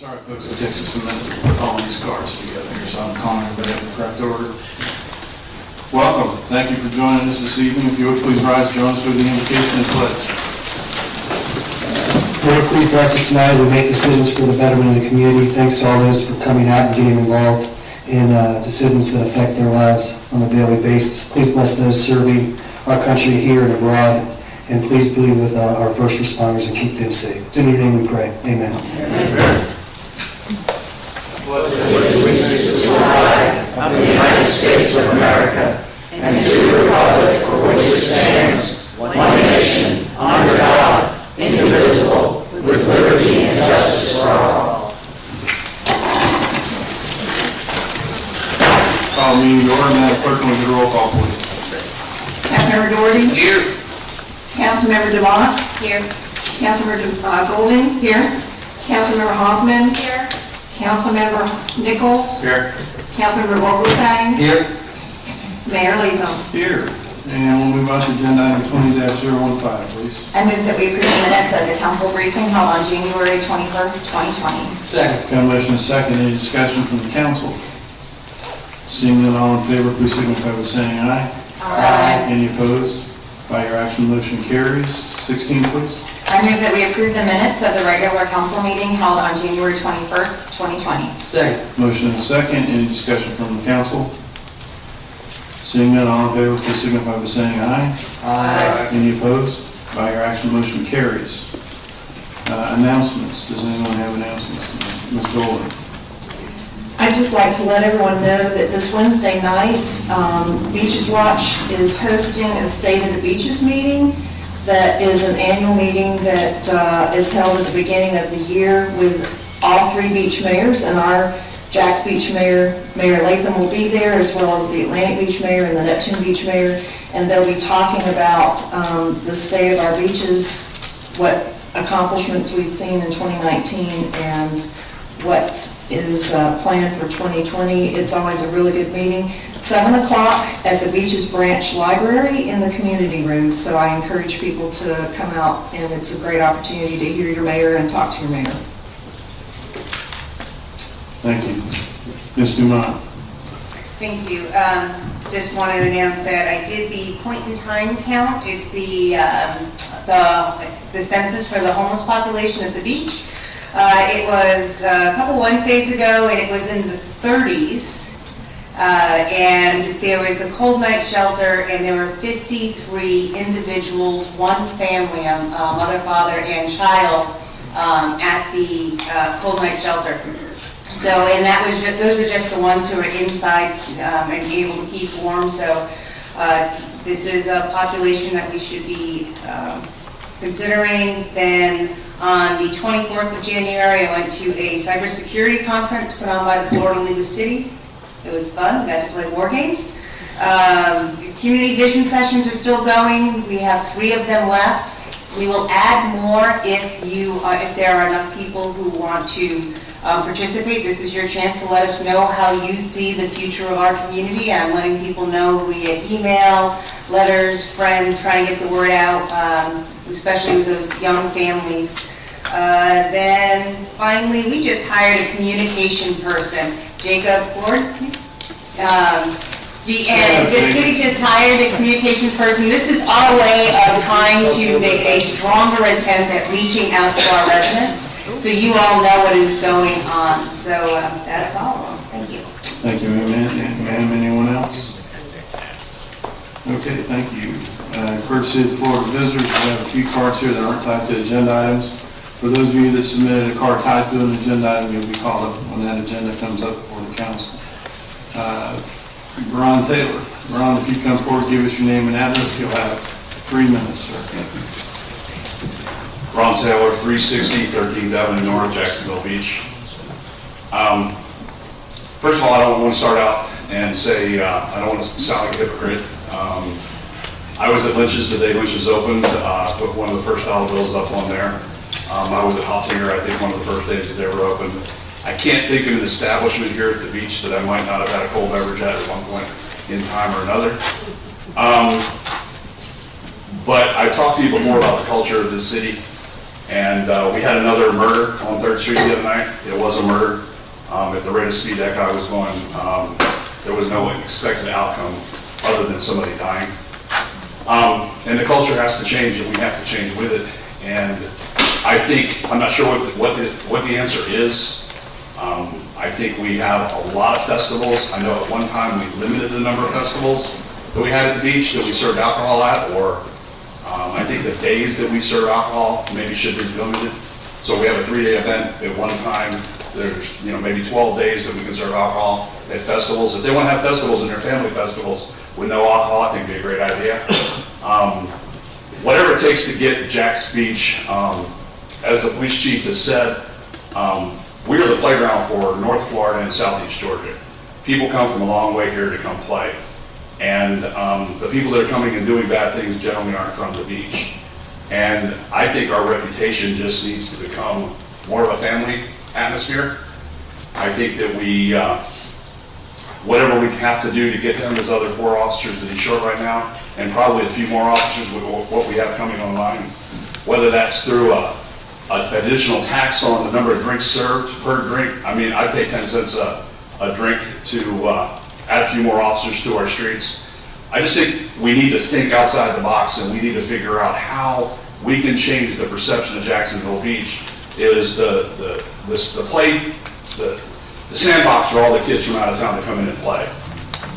Sorry, folks, it takes us a minute to put all these cards together here, so I'm calling everybody in the correct order. Welcome. Thank you for joining us this evening. If you would, please rise, join us with the invocation and pledge. Lord, please bless us tonight as we make decisions for the betterment of the community. Thanks to all those for coming out and getting involved in decisions that affect their lives on a daily basis. Please bless those serving our country here and abroad, and please be with our first responders and keep them safe. It's in your name we pray. Amen. Amen. Of the United States of America, and to the republic for which it stands, one nation, under God, indivisible, with liberty and justice for all. Call meeting to order. Madam Clerk, can we get a roll call, please? Councilmember Doherty? Here. Councilmember Devont? Here. Councilmember Golding? Here. Councilmember Hoffman? Here. Councilmember Nichols? Here. Councilmember Vogelsang? Here. Mayor Latham? Here. And we'll move on to agenda item 20-015, please. I move that we approve the minutes of the council briefing held on January 21st, 2020. Second. Got a motion and a second. Any discussion from the council? Seeing none, all in favor, please signify by saying aye. Aye. Any opposed? By your action, motion carries. 16, please. I move that we approve the minutes of the regular council meeting held on January 21st, 2020. Second. Motion and a second. Any discussion from the council? Seeing none, all in favor, please signify by saying aye. Aye. Any opposed? By your action, motion carries. Announcements. Does anyone have announcements? Ms. Golden. I'd just like to let everyone know that this Wednesday night, Beaches Watch is hosting a State of the Beaches meeting. That is an annual meeting that is held at the beginning of the year with all three beach mayors, and our Jax Beach Mayor, Mayor Latham, will be there, as well as the Atlantic Beach Mayor and the Neptune Beach Mayor, and they'll be talking about the state of our beaches, what accomplishments we've seen in 2019, and what is planned for 2020. It's always a really good meeting. 7 o'clock at the Beaches Branch Library in the community room, so I encourage people to come out, and it's a great opportunity to hear your mayor and talk to your mayor. Thank you. Ms. Dumont. Thank you. Just wanted to announce that I did the point in time count. It's the census for the homeless population at the beach. It was a couple Wednesdays ago, and it was in the 30s. And there was a cold night shelter, and there were 53 individuals, one family, mother, father, and child, at the cold night shelter. So, and that was those were just the ones who were inside and able to keep warm. So, this is a population that we should be considering. Then, on the 24th of January, I went to a cybersecurity conference put on by the Florida League of Cities. It was fun. We got to play war games. The community vision sessions are still going. We have 3 of them left. We will add more if there are enough people who want to participate. This is your chance to let us know how you see the future of our community. I'm letting people know via email, letters, friends, trying to get the word out, especially with those young families. Then finally, we just hired a communication person, Jacob Ford. And the city just hired a communication person. This is our way of trying to make a stronger attempt at reaching out to our residents, so you all know what is going on. So that's all. Thank you. Thank you, ma'am. Anyone else? Okay, thank you. Courtesy of the Florida visitors, we have a few cards here that aren't tied to agenda items. For those of you that submitted a card tied to an agenda item, you'll be called up when that agenda comes up before the council. Ron Taylor. Ron, if you come forward, give us your name and address, you'll have 3 minutes, sir. Ron Taylor, 360 13th Avenue North, Jacksonville Beach. First of all, I don't want to start out and say, I don't want to sound like a hypocrite. I was at Lynch's the day Lynch's opened, put one of the first dollar bills up on there. I was at Hopsinger, I think one of the first days that they were open. I can't think of an establishment here at the beach that I might not have had a cold beverage at one point in time or another. But I talked to you before about the culture of this city. And we had another murder on 3rd Street the other night. It was a murder. At the rate of speed that guy was going, there was no expected outcome other than somebody dying. And the culture has to change, and we have to change with it. And I think, I'm not sure what the answer is. I think we have a lot of festivals. I know at one time we limited the number of festivals that we had at the beach that we served alcohol at, or I think the days that we serve alcohol maybe should be limited. So we have a 3-day event at one time. There's, maybe 12 days that we can serve alcohol at festivals. If they want to have festivals and their family festivals with no alcohol, I think it'd be a great idea. Whatever it takes to get Jack's Beach, as the police chief has said, we're the playground for North Florida and Southeast Georgia. People come from a long way here to come play. And the people that are coming and doing bad things generally aren't from the beach. And I think our reputation just needs to become more of a family atmosphere. I think that we, whatever we have to do to get him, those other 4 officers that he's short right now, and probably a few more officers with what we have coming online, whether that's through an additional tax on the number of drinks served per drink. I mean, I pay 10 cents a drink to add a few more officers to our streets. I just think we need to think outside the box, and we need to figure out how we can change the perception of Jacksonville Beach is the sandbox for all the kids from out of town to come in and play.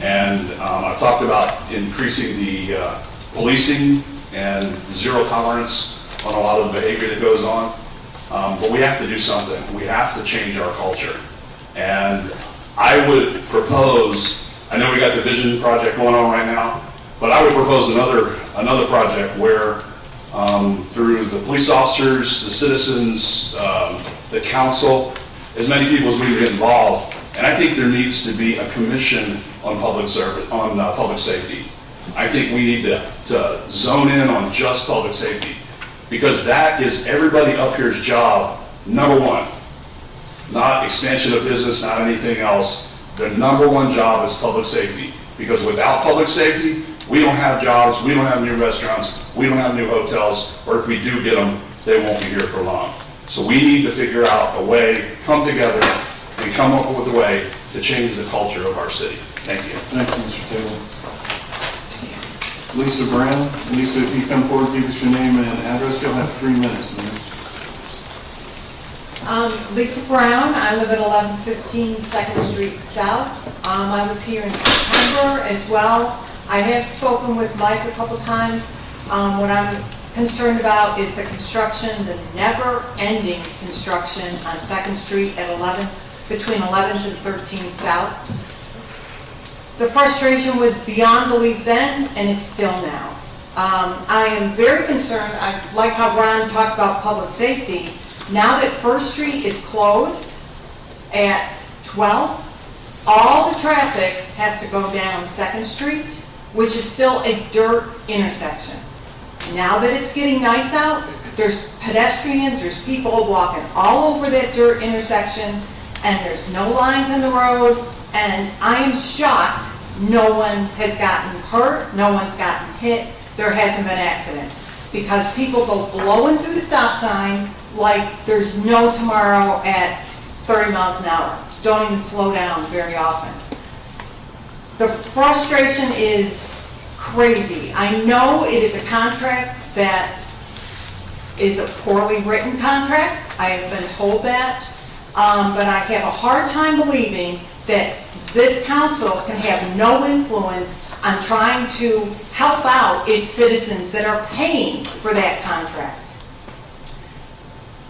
And I've talked about increasing the policing and zero tolerance on a lot of the behavior that goes on. But we have to do something. We have to change our culture. And I would propose, I know we got the Vision Project going on right now, but I would propose another project where through the police officers, the citizens, the council, as many people as we can get involved. And I think there needs to be a commission on public service, on public safety. I think we need to zone in on just public safety, because that is everybody up here's job, number one. Not expansion of business, not anything else. The number one job is public safety, because without public safety, we don't have jobs, we don't have new restaurants, we don't have new hotels, or if we do get them, they won't be here for long. So we need to figure out a way, come together, and come up with a way to change the culture of our city. Thank you. Thank you, Mr. Taylor. Lisa Brown. Lisa, if you come forward, give us your name and address. You'll have 3 minutes, ma'am. Lisa Brown, I live at 1115 2nd Street South. I was here in September as well. I have spoken with Mike a couple times. What I'm concerned about is the construction, the never-ending construction on 2nd Street at between 11th and 13th South. The frustration was beyond belief then, and it's still now. I am very concerned. I like how Ron talked about public safety. Now that 1st Street is closed at 12th, all the traffic has to go down 2nd Street, which is still a dirt intersection. Now that it's getting nice out, there's pedestrians, there's people walking all over that dirt intersection, and there's no lines in the road, and I am shocked no one has gotten hurt, no one's gotten hit, there hasn't been accidents, because people go blowing through the stop sign like there's no tomorrow at 30 miles an hour. Don't even slow down very often. The frustration is crazy. I know it is a contract that is a poorly written contract. I have been told that. But I have a hard time believing that this council can have no influence on trying to help out its citizens that are paying for that contract.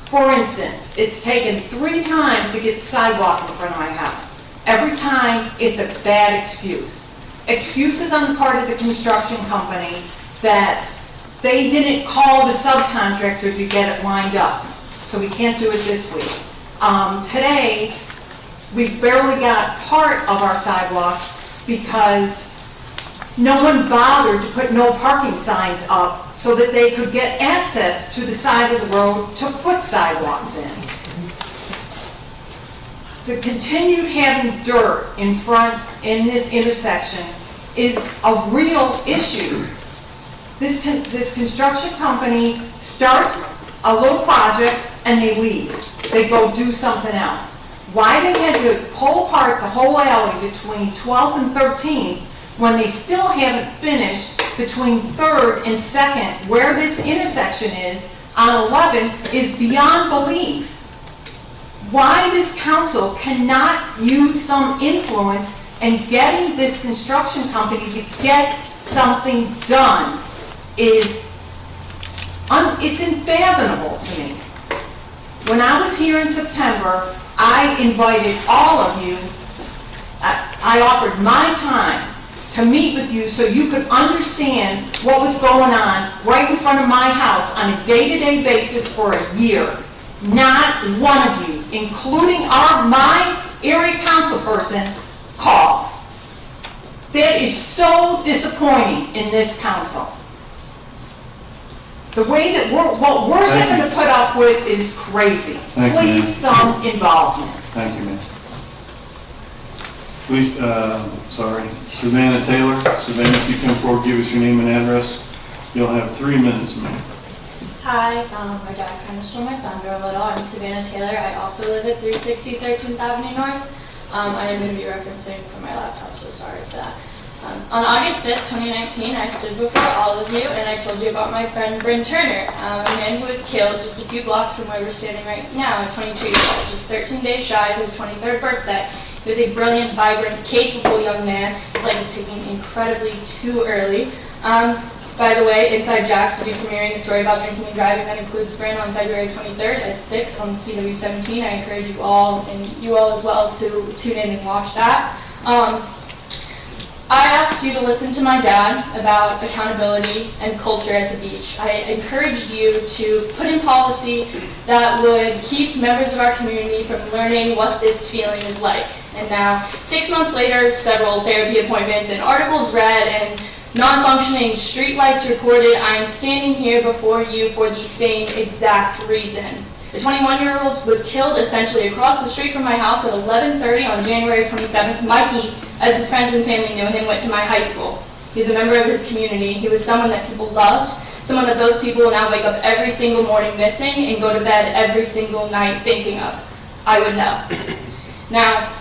For instance, it's taken 3 times to get sidewalk in front of my house. Every time, it's a bad excuse. Excuses on the part of the construction company that they didn't call the subcontractor to get it lined up, so we can't do it this week. Today, we barely got part of our sidewalks because no one bothered to put no parking signs up so that they could get access to the side of the road to put sidewalks in. The continued having dirt in front in this intersection is a real issue. This construction company starts a little project and they leave. They go do something else. Why they had to pull apart the whole alley between 12th and 13th when they still haven't finished between 3rd and 2nd, where this intersection is on 11, is beyond belief. Why this council cannot use some influence in getting this construction company to get something done is, it's unfathomable to me. When I was here in September, I invited all of you, I offered my time to meet with you so you could understand what was going on right in front of my house on a day-to-day basis for a year. Not one of you, including my area council person, called. That is so disappointing in this council. The way that what we're having to put up with is crazy. Thank you, Please, ma'am. some involvement. Thank you, ma'am. Please, Savannah Taylor. Savannah, if you come forward, give us your name and address. You'll have 3 minutes, ma'am. Hi, my dad kind of stole my thunder a little. I'm Savannah Taylor. I also live at 360 13th Avenue North. I am going to be referencing from my laptop, so sorry for that. On August 5th, 2019, I stood before all of you and I told you about my friend Bryn Turner, a man who was killed just a few blocks from where we're standing right now at 22 years old, just 13 days shy of his 23rd birthday. He was a brilliant, vibrant, capable young man. His life was taken incredibly too early. By the way, Inside Jax will be premiering a story about drinking and driving that includes Bryn on February 23rd at 6 on CW17. I encourage you all, and you all as well, to tune in and watch that. I asked you to listen to my dad about accountability and culture at the beach. I encouraged you to put in policy that would keep members of our community from learning what this feeling is like. And now, 6 months later, several therapy appointments and articles read and non-functioning streetlights reported, I am standing here before you for the same exact reason. The 21-year-old was killed essentially across the street from my house at 11:30 on January 27th. Mikey, as his friends and family knew him, went to my high school. He was a member of his community. He was someone that people loved, someone that those people will now wake up every single morning missing and go to bed every single night thinking of. I would know. Now,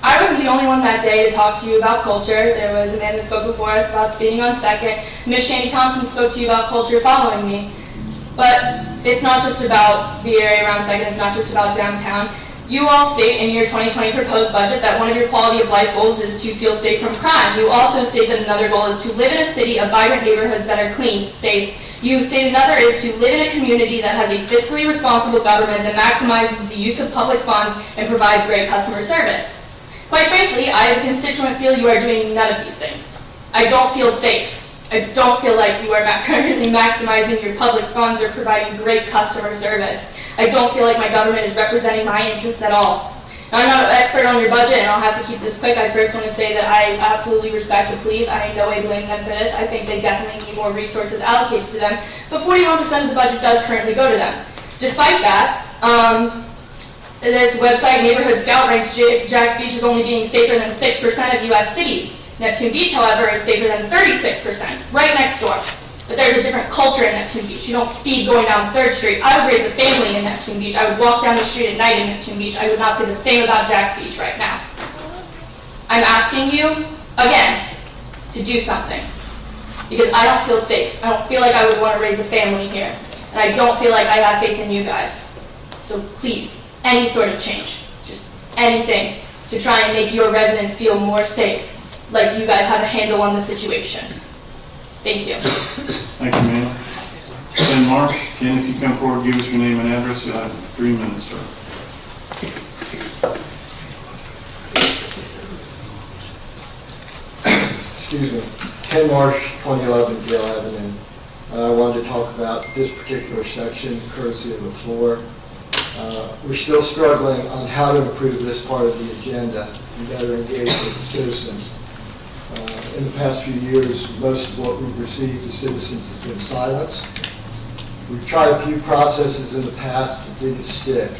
I wasn't the only one that day to talk to you about culture. There was a man that spoke before us about speeding on 2nd. Miss Shandy Thompson spoke to you about culture following me. But it's not just about the area around 2nd, it's not just about downtown. You all state in your 2020 proposed budget that one of your quality of life goals is to feel safe from crime. You also state that another goal is to live in a city of vibrant neighborhoods that are clean, safe. You state another is to live in a community that has a fiscally responsible government that maximizes the use of public funds and provides great customer service. Quite frankly, I as a constituent feel you are doing none of these things. I don't feel safe. I don't feel like you are currently maximizing your public funds or providing great customer service. I don't feel like my government is representing my interests at all. Now, I'm not an expert on your budget, and I'll have to keep this quick. I first want to say that I absolutely respect the police. I in no way blame them for this. I think they definitely need more resources allocated to them, but 41% of the budget does currently go to them. Despite that, this website, Neighborhood Scout, ranks Jax Beach as only being safer than 6% of U.S. cities. Neptune Beach, however, is safer than 36%, right next door. But there's a different culture in Neptune Beach. You don't speed going down 3rd Street. I would raise a family in Neptune Beach. I would walk down the street at night in Neptune Beach. I would not say the same about Jax Beach right now. I'm asking you, again, to do something. Because I don't feel safe. I don't feel like I would want to raise a family here. And I don't feel like I have faith in you guys. So please, any sort of change, just anything to try and make your residents feel more safe, like you guys have a handle on the situation. Thank you. Thank you, ma'am. Ken Marsh, Ken, if you come forward, give us your name and address. You'll have 3 minutes, sir. Excuse me. Ken Marsh, 2011 Gale Avenue. I wanted to talk about this particular section, courtesy of the floor. We're still struggling on how to improve this part of the agenda and better engage with the citizens. In the past few years, most of what we've received as citizens has been silence. We've tried a few processes in the past that didn't stick.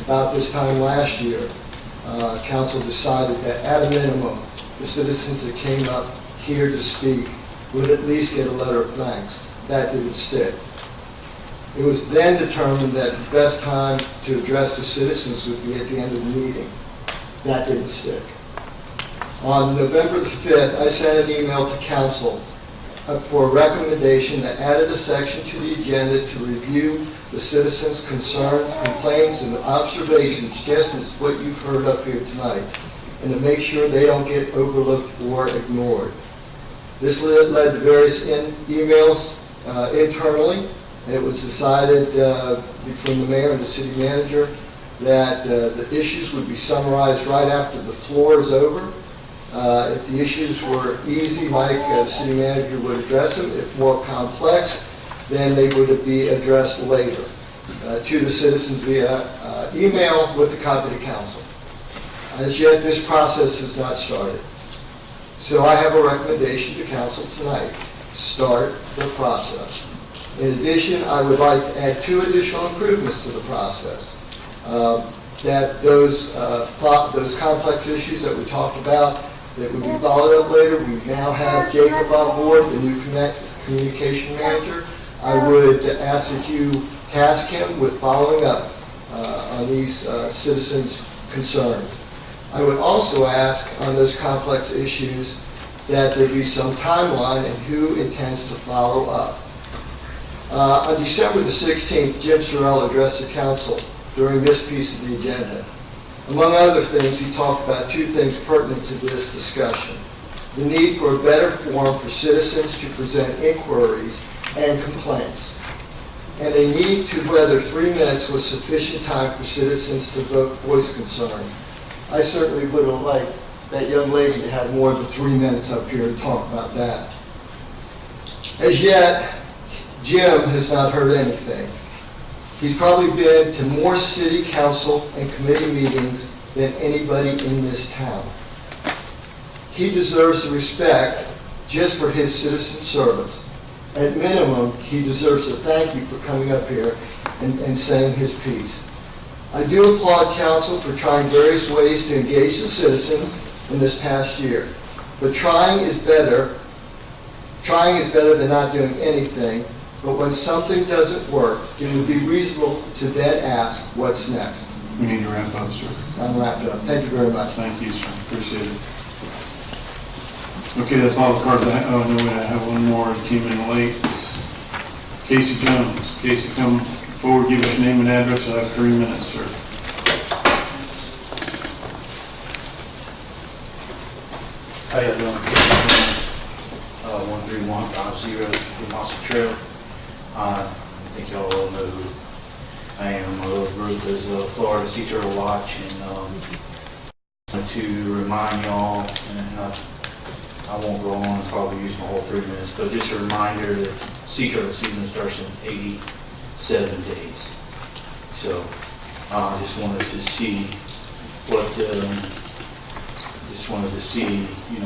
About this time last year, council decided that at a minimum, the citizens that came up here to speak would at least get a letter of thanks. That didn't stick. It was then determined that the best time to address the citizens would be at the end of the meeting. That didn't stick. On November the 5th, I sent an email to council for a recommendation that added a section to the agenda to review the citizens' concerns, complaints, and observations, just as what you've heard up here tonight, and to make sure they don't get overlooked or ignored. This led to various emails internally, and it was decided between the mayor and the city manager that the issues would be summarized right after the floor is over. If the issues were easy, Mike, the city manager, would address them. If more complex, then they would be addressed later to the citizens via email with a copy to council. As yet, this process has not started. So I have a recommendation to council tonight. Start the process. In addition, I would like to add 2 additional improvements to the process. That those complex issues that we talked about that would be followed up later, we now have Jacob on board, the new communication manager. I would ask that you task him with following up on these citizens' concerns. I would also ask on those complex issues that there be some timeline and who intends to follow up. On December the 16th, Jim Sorrell addressed the council during this piece of the agenda. Among other things, he talked about 2 things pertinent to this discussion: the need for a better forum for citizens to present inquiries and complaints, and a need to whether 3 minutes was sufficient time for citizens to voice concerns. I certainly would have liked that young lady to have more than 3 minutes up here to talk about that. As yet, Jim has not heard anything. He's probably been to more city council and committee meetings than anybody in this town. He deserves the respect just for his citizen service. At minimum, he deserves a thank you for coming up here and saying his piece. I do applaud council for trying various ways to engage the citizens in this past year. But trying is better than not doing anything. But when something doesn't work, it would be reasonable to then ask, what's next? We need to wrap up, sir. I'm wrapped up. Thank you very much. Thank you, sir. Appreciate it. Okay, that's all the cards I have. Oh, no, wait, I have one more. It came in late. Casey Jones. Casey, come forward, give us your name and address. I have 3 minutes, sir. How you doing? 13150 Monster Trail. I think y'all all know who I am. My little group is Florida Sea Turtle Watch, and I want to remind y'all, and I won't go on and probably use my whole 3 minutes, but just a reminder that sea turtle season starts in 87 days. So I just wanted to see what,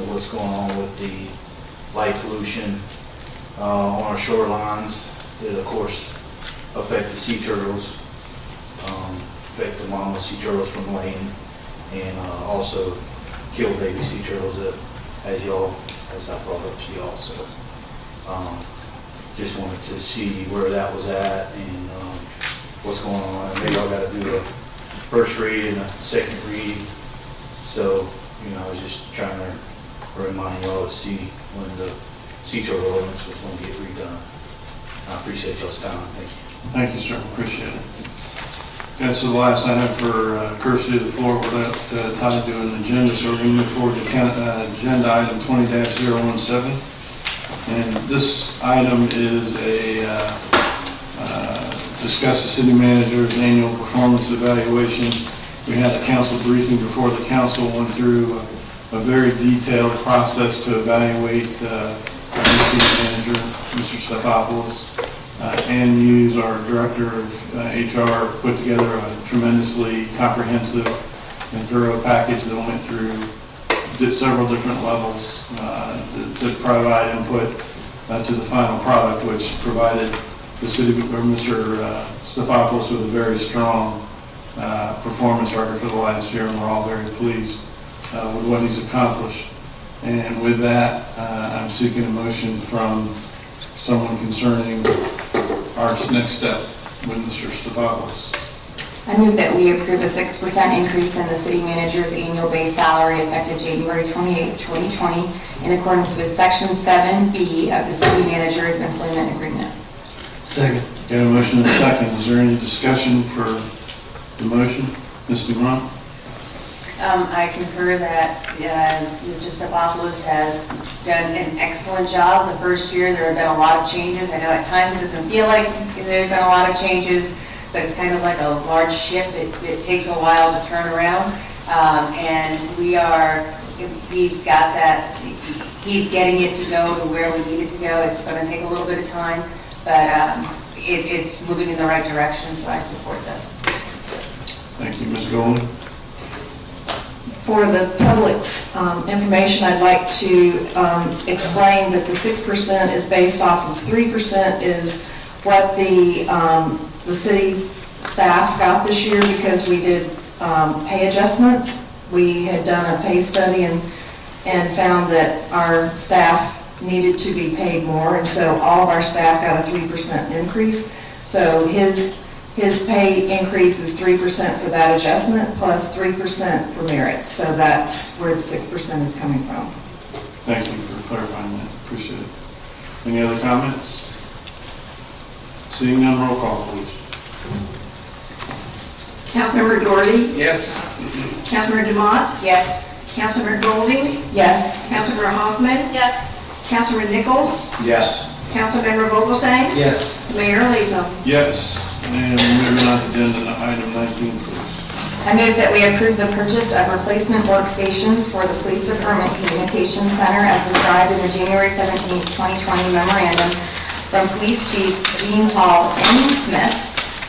what's going on with the light pollution on our shorelines. It, of course, affect the sea turtles, affect the mama sea turtles from laying, and also kill baby sea turtles as I brought up to y'all. So just wanted to see where that was at and what's going on. And maybe y'all got to do a first read and a second read. So, I was just trying to remind y'all to see when the sea turtle ordinance was going to get redone. I appreciate y'all's time. Thank you. Thank you, sir. Appreciate it. Okay, so the last item for courtesy of the floor without time to do an agenda, so we're going to move forward to agenda item 20-017. And this item is discuss the city manager's annual performance evaluation. We had a council briefing before the council went through a very detailed process to evaluate the new city manager, Mr. Stefopoulos. Ann Hughes, our director of HR, put together a tremendously comprehensive and thorough package that went through several different levels to provide input to the final product, which provided the city, or Mr. Stefopoulos, with a very strong performance record for the last year, and we're all very pleased with what he's accomplished. And with that, I'm seeking a motion from someone concerning our next step. with Mr. Stefopoulos. I move that we approve a 6% increase in the city manager's annual base salary effective January 28, 2020, in accordance with Section 7B of the city manager's employment agreement. Second. Got a motion and a second. Is there any discussion for the motion? Ms. DeMont? I concur that Mr. Stefopoulos has done an excellent job. The first year, there have been a lot of changes. I know at times it doesn't feel like there have been a lot of changes, but it's kind of like a large ship. It takes a while to turn around. And he's got that, he's getting it to go to where we need it to go. It's going to take a little bit of time, but it's moving in the right direction, so I support this. Thank you. Ms. Golden? For the public's information, I'd like to explain that the 6% is based off of 3% is what the city staff got this year because we did pay adjustments. We had done a pay study and found that our staff needed to be paid more, and so all of our staff got a 3% increase. So his pay increase is 3% for that adjustment plus 3% for merit. So that's where the 6% is coming from. Thank you for clarifying that. Appreciate it. Any other comments? Seeing none, roll call, please. Councilmember Doherty. Yes. Councilmember Demott. Yes. Councilmember Golding. Yes. Councilmember Hoffman. Yes. Councilmember Nichols. Yes. Councilmember Vogelsang. Yes. Mayor Latham. Yes. And moving on to agenda item 19, please. I move that we approve the purchase of replacement workstations for the Police Department Communications Center as described in the January 17, 2020 memorandum from Police Chief Gene Paul N. Smith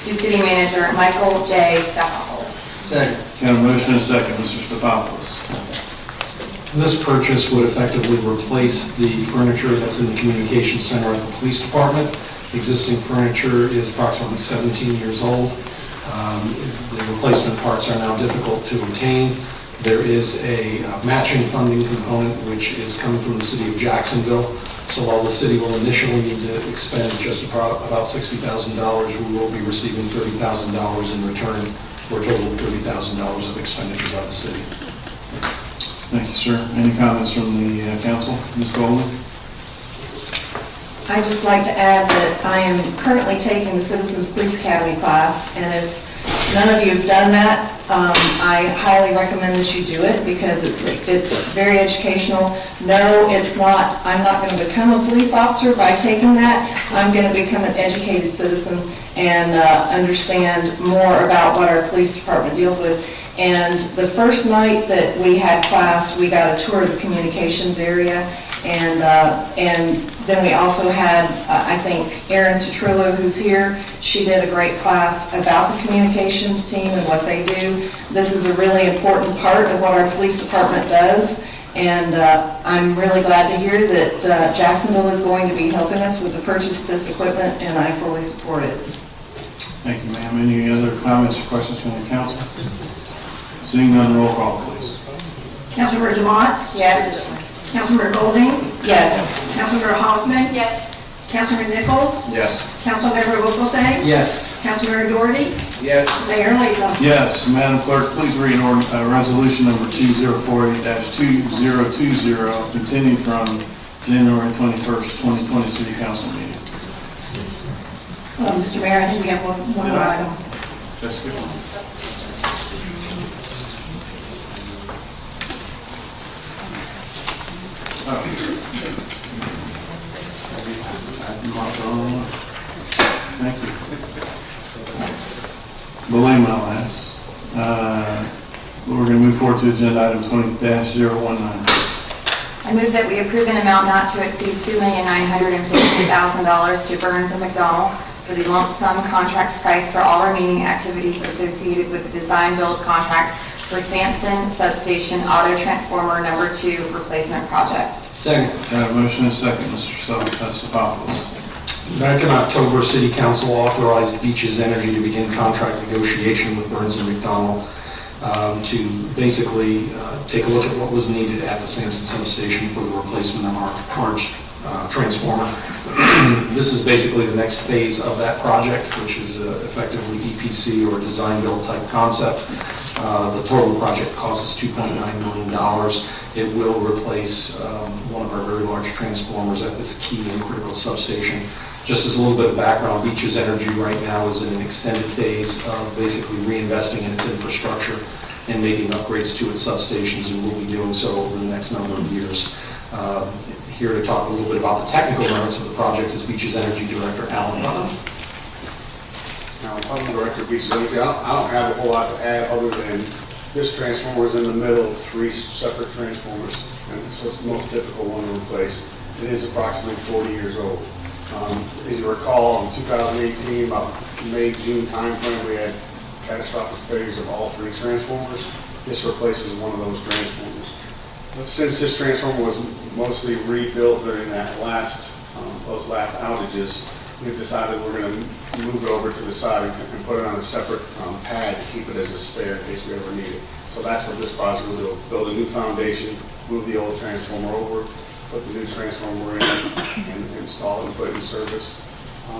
to City Manager Michael J. Stefopoulos. Second. Got a motion and a second. Mr. Stefopoulos. This purchase would effectively replace the furniture that's in the communications center at the police department. Existing furniture is approximately 17 years old. The replacement parts are now difficult to obtain. There is a matching funding component which is coming from the city of Jacksonville. So while the city will initially need to expend just about $60,000, we will be receiving $30,000 in return for a total of $30,000 of expenditure by the city. Thank you, sir. Any comments from the council? Ms. Golden? I'd just like to add that I am currently taking the Citizens Police Academy class, and if none of you have done that, I highly recommend that you do it because it's very educational. No, it's not, I'm not going to become a police officer by taking that. I'm going to become an educated citizen and understand more about what our police department deals with. And the first night that we had class, we got a tour of the communications area, and then we also had, I think, Erin Citrillo, who's here. She did a great class about the communications team and what they do. This is a really important part of what our police department does, and I'm really glad to hear that Jacksonville is going to be helping us with the purchase of this equipment, and I fully support it. Thank you, ma'am. Any other comments or questions from the council? Seeing none, roll call, please. Councilmember Demott. Yes. Councilmember Golding. Yes. Councilmember Hoffman. Yes. Councilmember Nichols. Yes. Councilmember Vogelsang. Yes. Councilmember Doherty. Yes. Mayor Latham. Yes. Madam Clerk, please read resolution number 2048-2020, continued from January 21st, 2020 City Council meeting. Mr. Mayor, I think we have one more item. That's good. Thank you. Belay my last. We're going to move forward to agenda item 20-019. I move that we approve an amount not to exceed $2,950,000 to Burns and McDonnell for the lump sum contract price for all remaining activities associated with the design-build contract for Sampson Substation Auto Transformer Number 2 replacement project. Second. Got a motion and a second, Mr. Stefopoulos. Back in October, City Council authorized Beaches Energy to begin contract negotiation with Burns and McDonnell to basically take a look at what was needed at the Sampson substation for the replacement of our transformer. This is basically the next phase of that project, which is effectively EPC or design-build type concept. The total project cost is $2.9 million. It will replace one of our very large transformers at this key and critical substation. Just as a little bit of background, Beaches Energy right now is in an extended phase of basically reinvesting in its infrastructure and making upgrades to its substations, and will be doing so over the next number of years. Here to talk a little bit about the technical merits of the project is Beaches Energy Director Alan Dunham. Now, I'm Director of Beaches Energy. I don't have a whole lot to add other than this transformer is in the middle of 3 separate transformers, and so it's the most difficult one to replace. It is approximately 40 years old. As you recall, in 2018, about May, June timeframe, we had catastrophic failures of all 3 transformers. This replaces one of those transformers. But since this transformer was mostly rebuilt during that those last outages, we've decided we're going to move it over to the side and put it on a separate pad to keep it as a spare in case we ever need it. So that's what this project will do. Build a new foundation, move the old transformer over, put the new transformer in, and install it and put it in service. I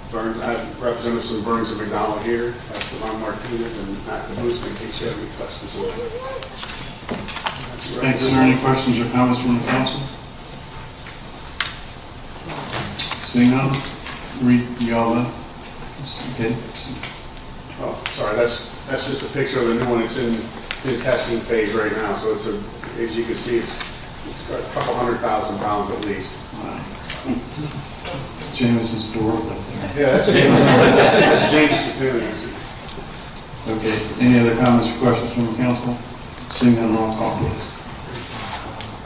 have Representatives from Burns and McDonald here, Esteban Martinez and Matt DeBoost, in case you have any questions. Thanks, sir. Any questions or comments from the council? Seeing none, read y'all done? Okay. Oh, sorry, that's just a picture of the new one. It's in testing phase right now, so it's as you can see, it's got a couple 100,000 pounds at least. Wow. Jameson's door up there. Yeah, that's James. That's James's doing. Okay, any other comments or questions from the council? Seeing none, roll call, please.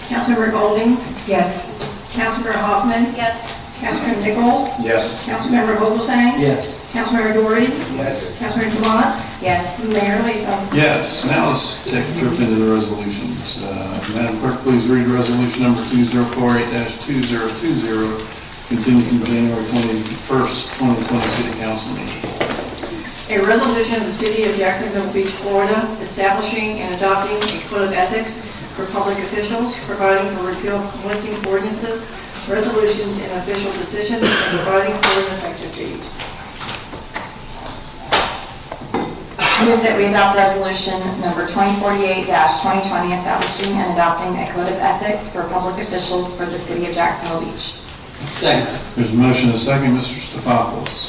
Councilmember Golding? Yes. Councilmember Hoffman? Yes. Councilmember Nichols? Yes. Councilmember Vogelsang? Yes. Councilmember Doherty? Yes. Councilmember Dumont? Yes. Mayor Latham? Yes, now let's take a trip into the resolutions. Madam Clerk, please read resolution number 2048-2020, continue from January 21st, 2020 City Council meeting. A resolution of the City of Jacksonville Beach, Florida, establishing and adopting a code of ethics for public officials, providing for repeal of conflicting ordinances, resolutions, and official decisions, and providing for an effective date. Move that we adopt resolution number 2048-2020, establishing and adopting a code of ethics for public officials for the City of Jacksonville Beach. Second. There's a motion and a second, Mr. Stefopoulos.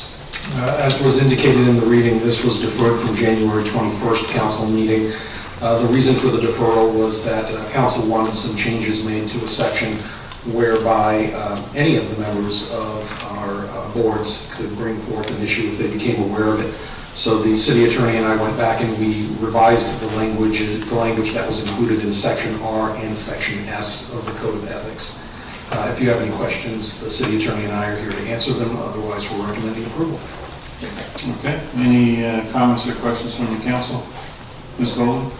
As was indicated in the reading, this was deferred from January 21st council meeting. The reason for the deferral was that council wanted some changes made to a section whereby any of the members of our boards could bring forth an issue if they became aware of it. So the city attorney and I went back and we revised the language that was included in section R and section S of the Code of Ethics. If you have any questions, the city attorney and I are here to answer them. Otherwise, we're recommending approval. Okay, any comments or questions from the council? Ms. Golden?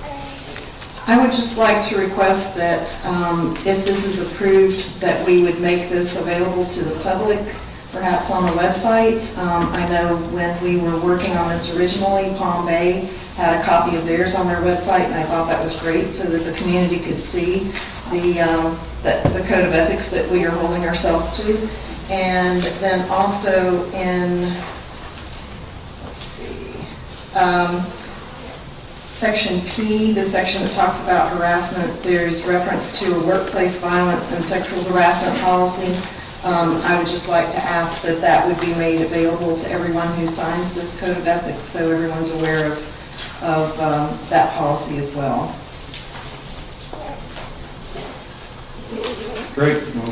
I would just like to request that if this is approved, that we would make this available to the public, perhaps on the website. I know when we were working on this originally, Palm Bay had a copy of theirs on their website, and I thought that was great so that the community could see the code of ethics that we are holding ourselves to. And then also in, let's see, Section P, the section that talks about harassment, there's reference to a workplace violence and sexual harassment policy. I would just like to ask that that would be made available to everyone who signs this code of ethics, so everyone's aware of that policy as well. Great. Well,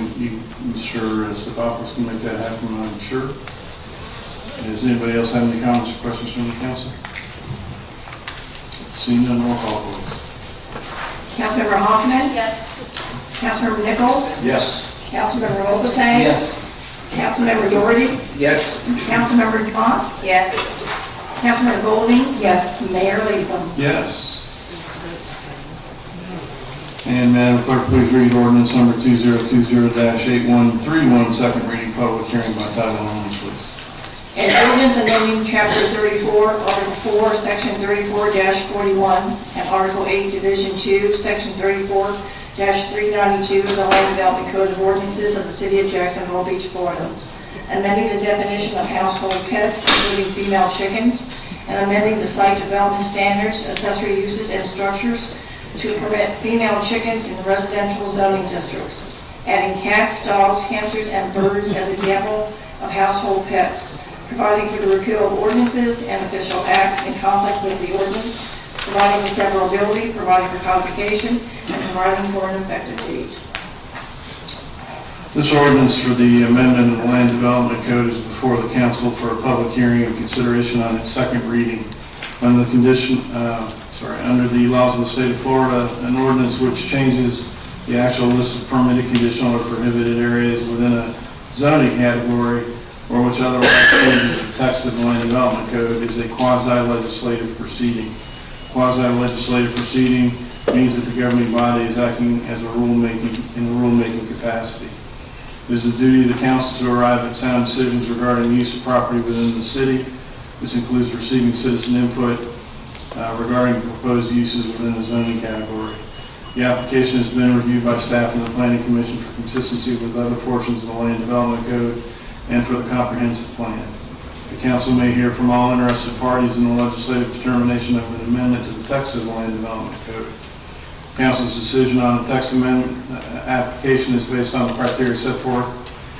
Mr. Stefopoulos can make that happen, I'm sure. Does anybody else have any comments or questions from the council? Seeing none, roll call, please. Councilmember Hoffman? Yes. Councilmember Nichols? Yes. Councilmember Vogelsang? Yes. Councilmember Doherty? Yes. Councilmember Dumont? Yes. Councilmember Golding? Yes. Mayor Latham? Yes. And Madam Clerk, please read ordinance number 2020-8131, second reading, public hearing by title only, please. An ordinance amending Chapter 34, Article 4, Section 34-41, and Article 8, Division 2, Section 34-42 392 of the Land Development Code of Ordinances of the City of Jacksonville Beach, Florida, amending the definition of household pets, including female chickens, and amending the site development standards, accessory uses, and structures to permit female chickens in residential zoning districts, adding cats, dogs, hamsters, and birds as example of household pets, providing for the repeal of ordinances and official acts in conflict with the ordinance, providing for severability, providing for codification, and providing for an effective date. This ordinance for the amendment of the Land Development Code is before the council for a public hearing and consideration on its second reading. Under the laws of the state of Florida, an ordinance which changes the actual list of permitted, conditional, or prohibited areas within a zoning category, or which otherwise changes the text of the Land Development Code, is a quasi-legislative proceeding. Quasi-legislative proceeding means that the governing body is acting as a rulemaking in a rulemaking capacity. It is the duty of the council to arrive at sound decisions regarding use of property within the city. This includes receiving citizen input regarding proposed uses within the zoning category. The application has been reviewed by staff and the Planning Commission for consistency with other portions of the Land Development Code and for the comprehensive plan. The council may hear from all interested parties in the legislative determination of an amendment to the text of the Land Development Code. Council's decision on the text amendment application is based on the criteria set forth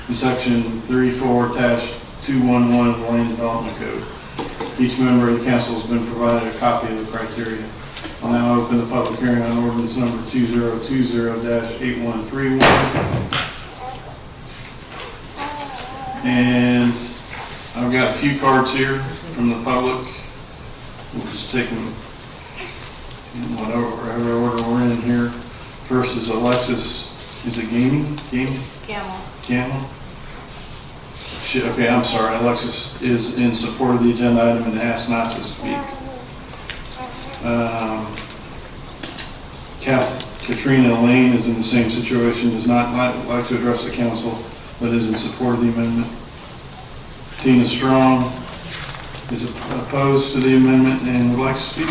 in section 34-211 of the Land Development Code. Each member of the council has been provided a copy of the criteria. I'll now open the public hearing on ordinance number 2020-8131. And I've got a few cards here from the public. We'll just take them in whatever order we're in here. First is Alexis, is it Gaming? Gamble? Okay, I'm sorry. Alexis is in support of the agenda item and asked not to speak. Katrina Lane is in the same situation, does not like to address the council, but is in support of the amendment. Tina Strong is opposed to the amendment and would like to speak.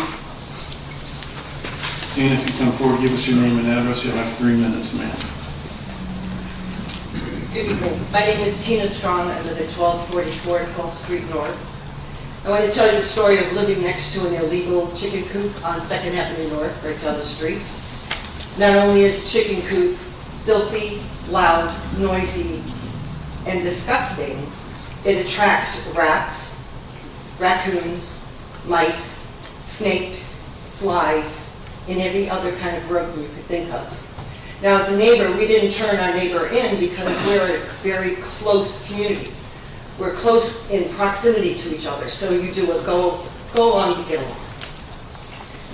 Tina, if you come forward, give us your name and address. You'll have 3 minutes, ma'am. Good evening. My name is Tina Strong. I live at 1244 12th Street North. I want to tell you the story of living next to an illegal chicken coop on 2nd Avenue North, right down the street. Not only is chicken coop filthy, loud, noisy, and disgusting, it attracts rats, raccoons, mice, snakes, flies, and every other kind of rodent you could think of. Now, as a neighbor, we didn't turn our neighbor in because we're a very close community. We're close in proximity to each other, so you do a go on to get along.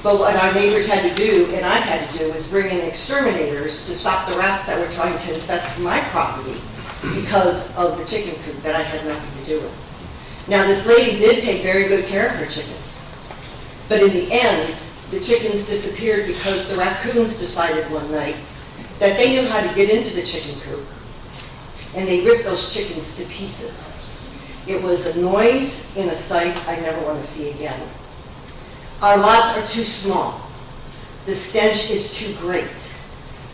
But what our neighbors had to do, and I had to do, was bring in exterminators to stop the rats that were trying to infest my property because of the chicken coop that I had nothing to do with. Now, this lady did take very good care of her chickens, but in the end, the chickens disappeared because the raccoons decided one night that they knew how to get into the chicken coop, and they ripped those chickens to pieces. It was a noise in a sight I never want to see again. Our lots are too small. The stench is too great.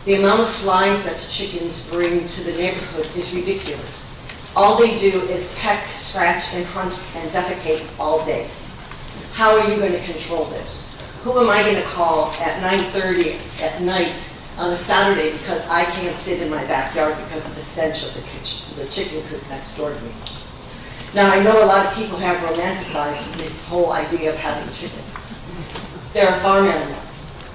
The amount of flies that the chickens bring to the neighborhood is ridiculous. All they do is peck, scratch, and hunt and defecate all day. How are you going to control this? Who am I going to call at 9:30 at night on a Saturday because I can't sit in my backyard because of the stench of the chicken coop next door to me? Now, I know a lot of people have romanticized this whole idea of having chickens. They're a farm animal.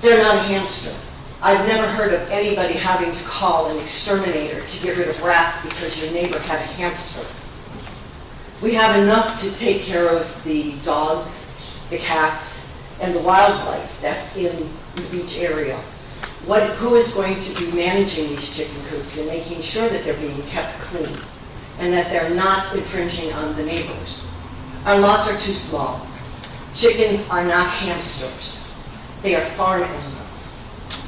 They're not a hamster. I've never heard of anybody having to call an exterminator to get rid of rats because your neighbor had a hamster. We have enough to take care of the dogs, the cats, and the wildlife that's in the beach area. Who is going to be managing these chicken coops and making sure that they're being kept clean and that they're not infringing on the neighbors? Our lots are too small. Chickens are not hamsters. They are farm animals.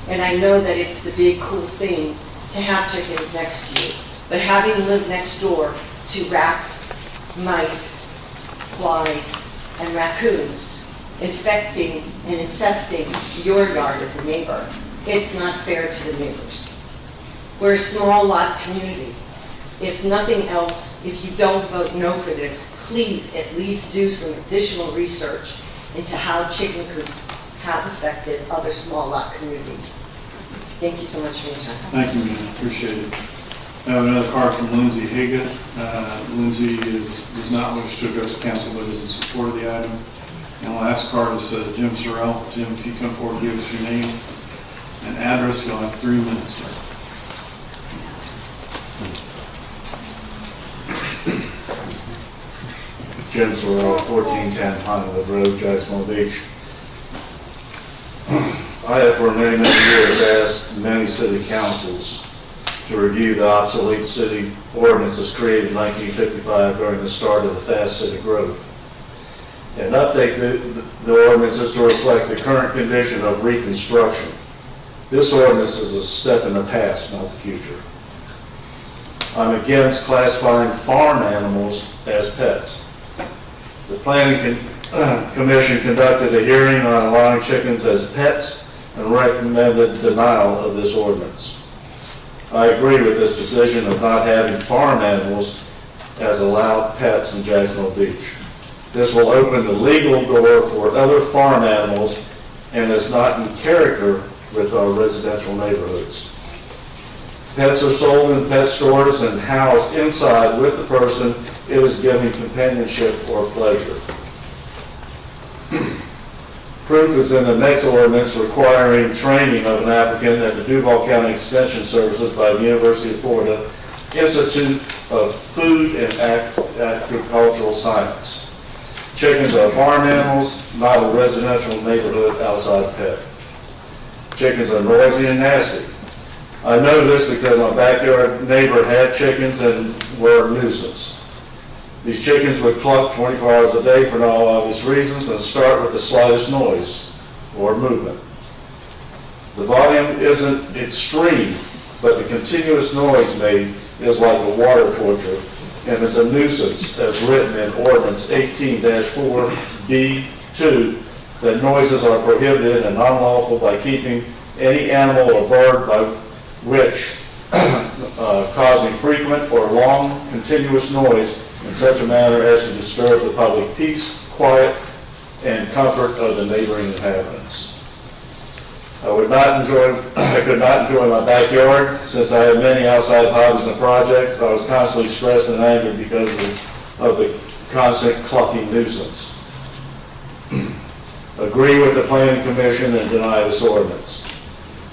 And I know that it's the big cool thing to have chickens next to you, but having lived next door to rats, mice, flies, and raccoons, infecting and infesting your yard as a neighbor, It's not fair to the neighbors. We're a small lot community. If nothing else, if you don't vote no for this, please at least do some additional research into how chicken coops have affected other small lot communities. Thank you so much for your time. Thank you, ma'am, appreciate it. I have another card from Lindsay Haga. Lindsay does not wish to address the council, but is in support of the item. And the last card is Jim Sorrell. Jim, if you come forward, give us your name and address, you'll have 3 minutes, sir. Jim Sorrell, 1410 Hollywood Road, Jacksonville Beach. I have for many, many years asked many city councils to review the obsolete city ordinances created in 1955 during the start of the fast city growth, and update the ordinances to reflect the current condition of reconstruction. This ordinance is a step in the past, not the future. I'm against classifying farm animals as pets. The Planning Commission conducted a hearing on allowing chickens as pets and recommended denial of this ordinance. I agree with this decision of not having farm animals as allowed pets in Jacksonville Beach. This will open the legal door for other farm animals and is not in character with our residential neighborhoods. Pets are sold in pet stores and housed inside with the person it is giving companionship or pleasure. Proof is in the next ordinance requiring training of an applicant at the Duval County Extension Services by the University of Florida Institute of Food and Agricultural Science. Chickens are farm animals, not a residential neighborhood outside pet. Chickens are noisy and nasty. I know this because my backyard neighbor had chickens and were a nuisance. These chickens would cluck 24 hours a day for no obvious reasons and start with the slightest noise or movement. The volume isn't extreme, but the continuous noise made is like a water torture and is a nuisance as written in Ordinance 18-4B2 that noises are prohibited and unlawful by keeping any animal or bird by which causing frequent or long continuous noise in such a manner as to disturb the public peace, quiet, and comfort of the neighboring inhabitants. I could not enjoy my backyard since I had many outside hobbies and projects. I was constantly stressed and angered because of the constant clucking nuisance. Agree with the Planning Commission and deny this ordinance.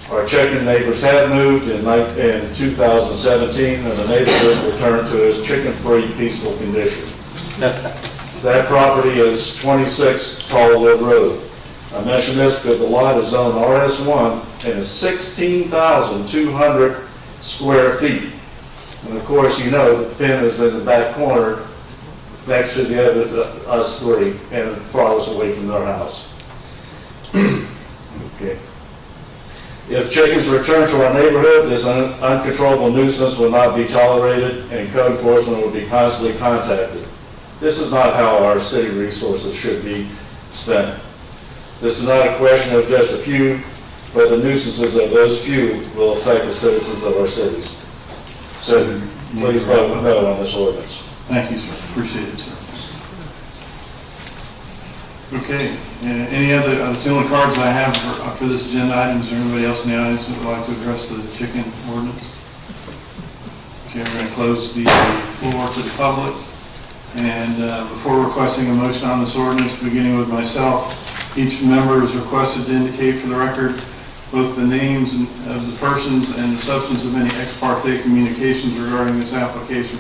Our chicken neighbors have moved in 2017, and the neighborhood returned to its chicken-free, peaceful condition. That property is 26 Tallwood Road. I mention this because the lot is zoned RS1 and is 16,200 square feet. And of course, you know that the pin is in the back corner next to the other, us three, and farthest away from their house. Okay. If chickens return to our neighborhood, this uncontrollable nuisance will not be tolerated and code enforcement will be constantly contacted. This is not how our city resources should be spent. This is not a question of just a few, but the nuisances of those few will affect the citizens of our cities. So please vote no on this ordinance. Thank you, sir. Appreciate it, sir. Okay, any other, that's the only cards I have for this agenda item. Is there anybody else in the audience that would like to address the chicken ordinance? Okay, we're going to close the floor to the public. And before requesting a motion on this ordinance, beginning with myself, each member is requested to indicate for the record both the names of the persons and the substance of any ex parte communications regarding this application.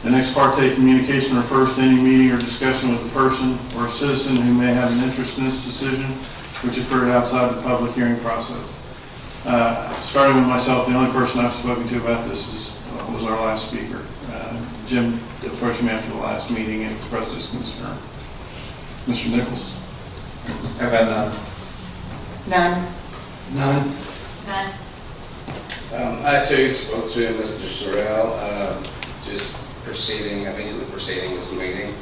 An ex parte communication refers to any meeting or discussion with a person or a citizen who may have an interest in this decision, which occurred outside the public hearing process. Starting with myself, the only person I've spoken to about this was our last speaker. Jim approached me after the last meeting and expressed his concern. Mr. Nichols? I've had none. None. None. None. I too spoke to Mr. Sorrell, just immediately preceding this meeting,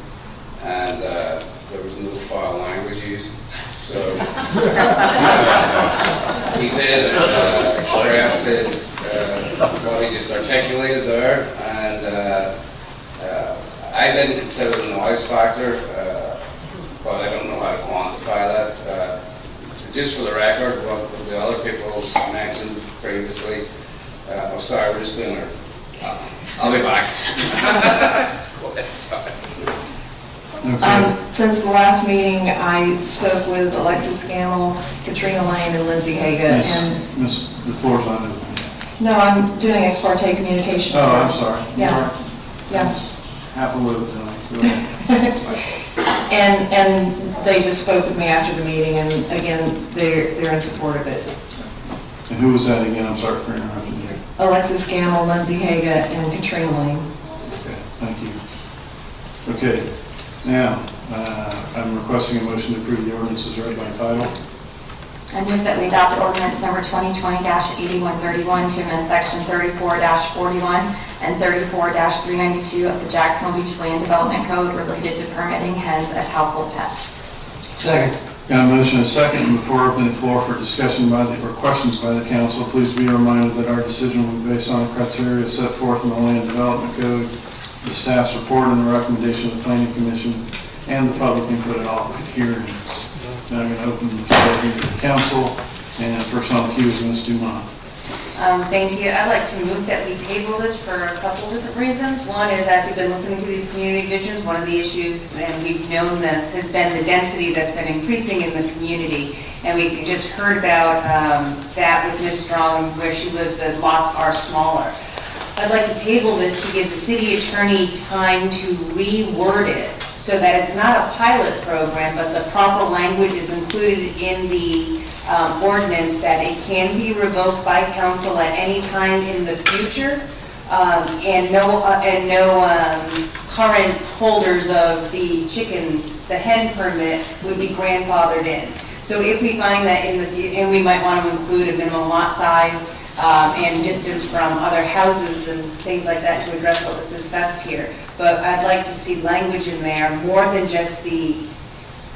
and there was no foul language used. So he did express his, what he just articulated there, and I didn't consider the noise factor, but I don't know how to quantify that. Just for the record, what the other people mentioned previously, oh sorry, we're just doing it. I'll be back. Go ahead, sorry. Since the last meeting, I spoke with Alexis Gamble, Katrina Lane, and Lindsay Haga, and, Miss, the floor's not open. no, I'm doing ex parte communications. Oh, now. I'm sorry. Yeah, yeah. Half a load tonight. Go ahead. And they just spoke with me after the meeting, and again, they're in support of it. And who was that again? I'm sorry for interrupting you. Alexis Gamble, Lindsay Haga, and Katrina Lane. Okay, thank you. Okay, now, I'm requesting a motion to approve the ordinances read by title. I move that we adopt ordinance number 2020-8131 to amend section 34-41 and 34-392 of the Jacksonville Beach Land Development Code related to permitting hens as household pets. Second. Got a motion and a second, and before opening the floor for discussion by or questions by the council, please be reminded that our decision will be based on the criteria set forth in the Land Development Code, the staff's report and the recommendation of the Planning Commission, and the public input at all hearings. Now I'm going to open the floor here to the council, and first on the queue is Ms. Dumont. Thank you. I'd like to move that we table this for a couple different reasons. One is, as we've been listening to these community visions, one of the issues, and we've known this, has been the density that's been increasing in the community. And we just heard about that with Ms. Strong, where she lives, the lots are smaller. I'd like to table this to give the city attorney time to reword it so that it's not a pilot program, but the proper language is included in the ordinance that it can be revoked by council at any time in the future, and no current holders of the hen permit would be grandfathered in. So if we find that and we might want to include a minimum lot size and distance from other houses and things like that to address what was discussed here. But I'd like to see language in there more than just the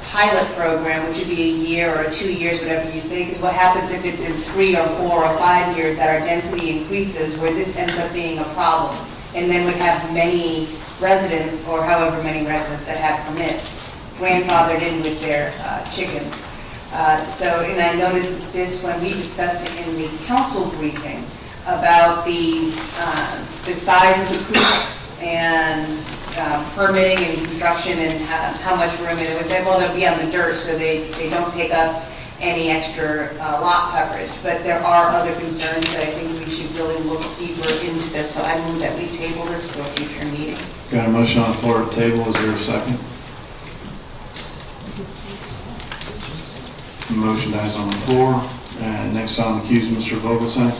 pilot program, which would be a year or 2 years, whatever you say, because what happens if it's in 3 or 4 or 5 years that our density increases, where this ends up being a problem, and then would have many residents, or however many residents that have permits, grandfathered in with their chickens. And I noted this when we discussed it in the council briefing about the size of the coops and permitting and construction and how much room it was. Well, they'll be on the dirt, so they don't take up any extra lot coverage. But there are other concerns that I think we should really look deeper into this. So I move that we table this to a future meeting. Got a motion on the floor to table. Is there a second? The motion dies on the floor. Next on the queue is Mr. Vogelsang.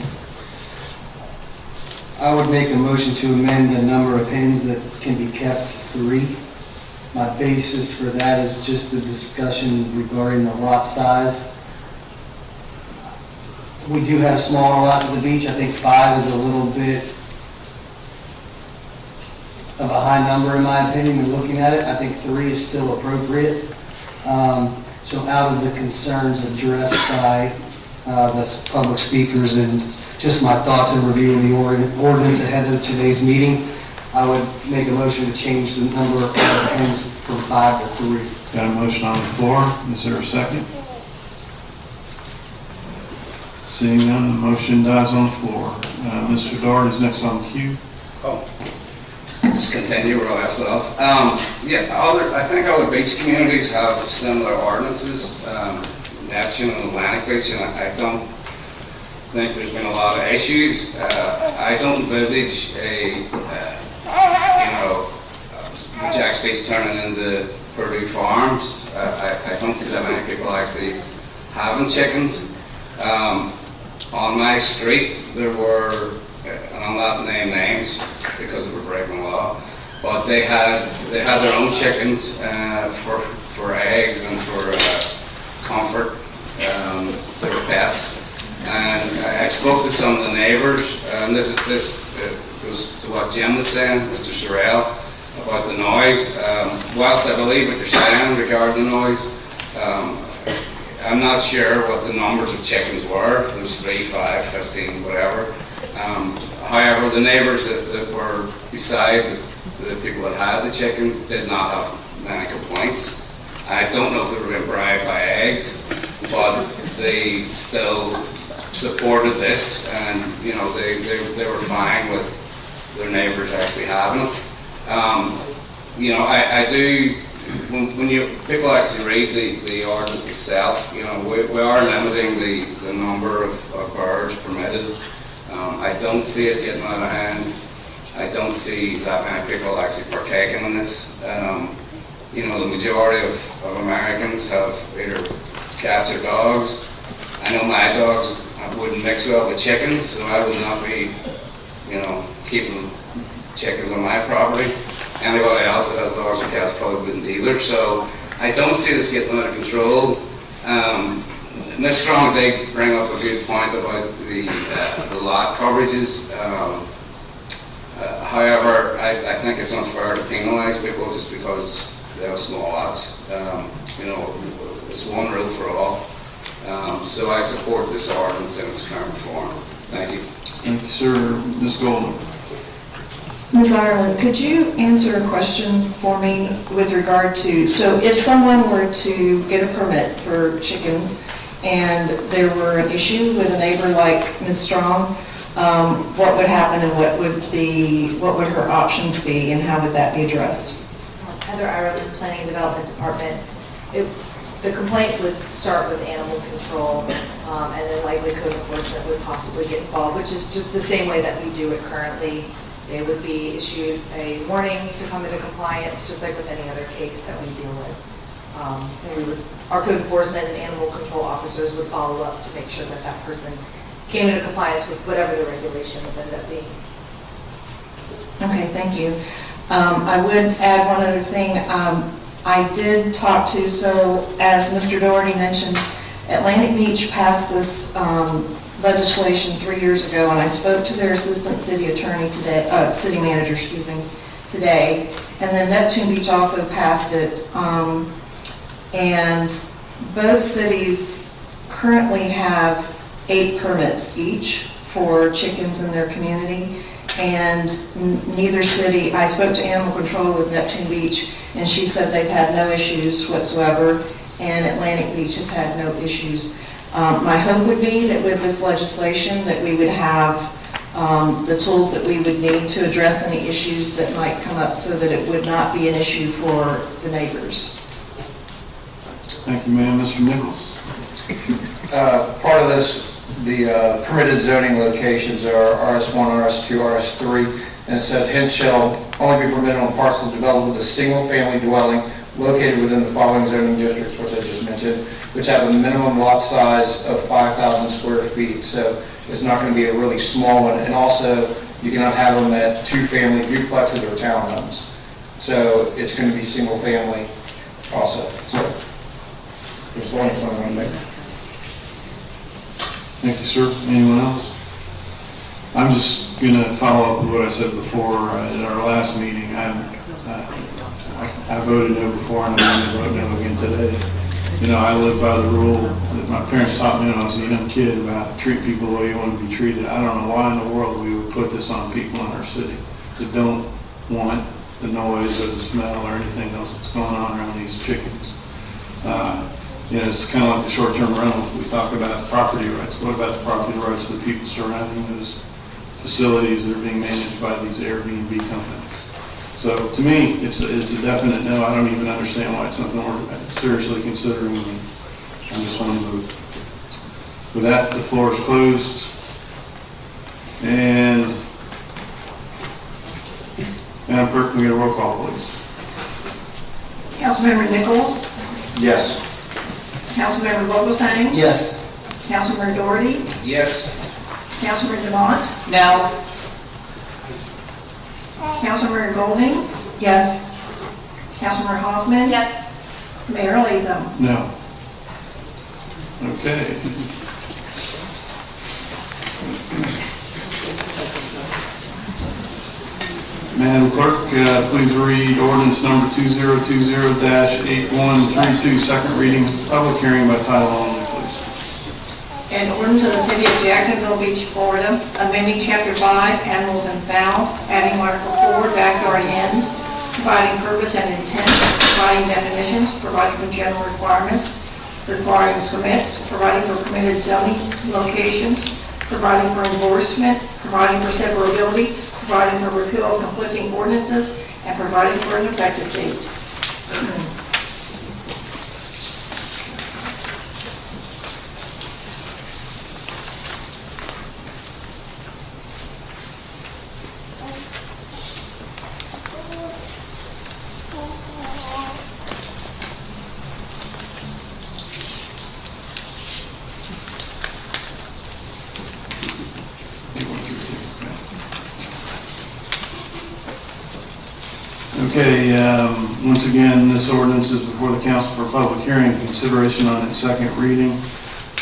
I would make a motion to amend the number of hens that can be kept to 3. My basis for that is just the discussion regarding the lot size. We do have smaller lots at the beach. I think 5 is a little bit of a high number in my opinion when looking at it. I think 3 is still appropriate. So out of the concerns addressed by the public speakers and just my thoughts in reviewing the ordinance ahead of today's meeting, I would make a motion to change the number of hens from 5 to 3. Got a motion on the floor. Is there a second? Seeing none, the motion dies on the floor. Mr. Dart is next on the queue. Oh, just continue where I left off. I think other beach communities have similar ordinances. Neptune and Atlantic Beach, and I don't think there's been a lot of issues. I don't envisage the Jack's Beach turning into Purdue Farms. I don't see that many people actually having chickens. On my street, there were, and I'll not name names because they were breaking the law, but they had their own chickens for eggs and for comfort. They were pets. And I spoke to some of the neighbors, and this goes to what Jim was saying, Mr. Sorrell, about the noise. Whilst I believe what you're saying regarding the noise, I'm not sure what the numbers of chickens were, if it was 3, 5, 15, whatever. However, the neighbors that were beside the people that had the chickens did not have many complaints. I don't know if they were being bribed by eggs, but they still supported this, and you know they were fine with their neighbors actually having it. You know, I do. When people actually read the ordinance itself, you know, we are limiting the number of birds permitted. I don't see it getting out of hand. I don't see that many people actually partaking in this. You know, the majority of Americans have either cats or dogs. I know my dogs wouldn't mix well with chickens, so I would not be, you know, keeping chickens on my property. Anybody else that has dogs or cats probably wouldn't either. So I don't see this getting out of control. Ms. Strong did bring up a good point about the lot coverages. However, I think it's unfair to penalise people just because they have small lots. You know, it's one rule for all. So I support this ordinance in its current form. Thank you. Thank you, sir. Ms. Golden? Ms. Ireland, could you answer a question for me with regard to, so if someone were to get a permit for chickens and there were an issue with a neighbor like Ms. Strong, what would happen and what would her options be and how would that be addressed? Heather Ireland, Planning and Development Department. The complaint would start with animal control, and then likely code enforcement would possibly get involved, which is just the same way that we do it currently. They would be issued a warning to come into compliance, just like with any other case that we deal with. And our code enforcement and animal control officers would follow up to make sure that that person came into compliance with whatever the regulations end up being. Okay, thank you. I would add one other thing. I did talk to, so as Mr. Doherty mentioned, Atlantic Beach passed this legislation 3 years ago, and I spoke to their assistant city attorney today, city manager, excuse me, today, and then Neptune Beach also passed it, and both cities currently have 8 permits each for chickens in their community, and neither city, I spoke to Animal Control with Neptune Beach, and she said they've had no issues whatsoever, and Atlantic Beach has had no issues. My hope would be that with this legislation that we would have the tools that we would need to address any issues that might come up so that it would not be an issue for the neighbors. Thank you, ma'am. Mr. Nichols? Part of this, the permitted zoning locations are RS1, RS2, RS3, and it says hence shall only be permitted on parcels developed with a single-family dwelling located within the following zoning districts, which I just mentioned, which have a minimum lot size of 5,000 square feet. So it's not going to be a really small one. And also, you cannot have them at 2-family duplexes or townhomes. So it's going to be single-family also. So there's the only point I want to make. Thank you, sir. Anyone else? I'm just going to follow up with what I said before at our last meeting. I voted no before and I'm going to vote no again today. You know, I live by the rule that my parents taught me when I was a young kid about treat people the way you want to be treated. I don't know why in the world we would put this on people in our city that don't want the noise or the smell or anything else that's going on around these chickens. You know, it's kind of like the short-term rentals. We talk about property rights. What about the property rights of the people surrounding those facilities that are being managed by these Airbnb companies? So to me, it's a definite no. I don't even understand why it's something we're seriously considering. I just want to vote. With that, the floor is closed. And Madam Clerk, can we get a roll call, please? Councilmember Nichols? Yes. Councilmember Vogelsang? Yes. Councilmember Doherty? Yes. Councilmember Demont? No. Councilmember Golding? Yes. Councilmember Hoffman? Yes. Mayor Latham? No. Okay. Madam Clerk, please read ordinance number 2020-8132, second reading, public hearing by title only. An ordinance of the City of Jacksonville Beach, Florida, amending Chapter 5, Animals and Fowl, adding Article 4, Backyard Hens, providing purpose and intent, providing definitions, providing for general requirements, requiring permits, providing for permitted zoning locations, providing for enforcement, providing for severability, providing for repeal of conflicting ordinances, and providing for an effective date. Okay, once again, this ordinance is before the council for public hearing, consideration on its second reading.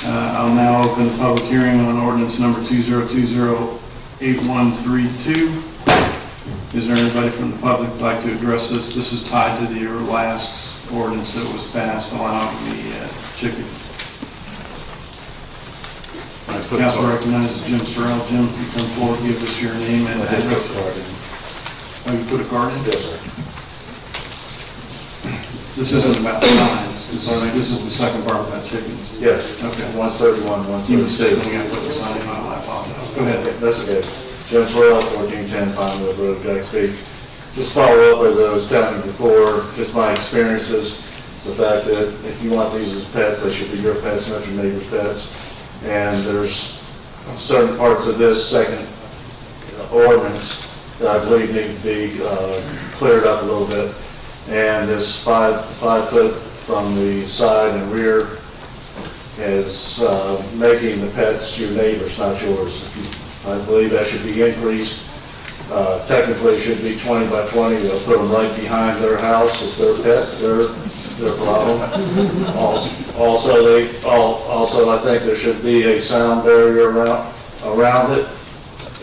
I'll now open the public hearing on ordinance number 2020-8132. Is there anybody from the public who'd like to address this? This is tied to the last ordinance that was passed allowing the chickens. Council recognizes Jim Sorrell. Jim, if you come forward, give us your name and address. Oh, you put a card in? Yes, sir. This isn't about signs. This is the second part about chickens. Yes. Okay. 131, You 132. mistaken, we got to put the sign in. I apologize. Go ahead. That's okay. Jim Swirl, 1410 Pinewood Road, Jacks Beach. Just follow up, as I was telling you before, just my experiences. It's the fact that if you want these as pets, they should be your pets, not your neighbor's pets. And there's certain parts of this second ordinance that I believe need to be cleared up a little bit. And this 5 foot from the side and rear is making the pets your neighbors, not yours. I believe that should be increased. Technically, it should be 20 by 20. They'll put them right behind their house. It's their pets, their problem. Also, I think there should be a sound barrier around it,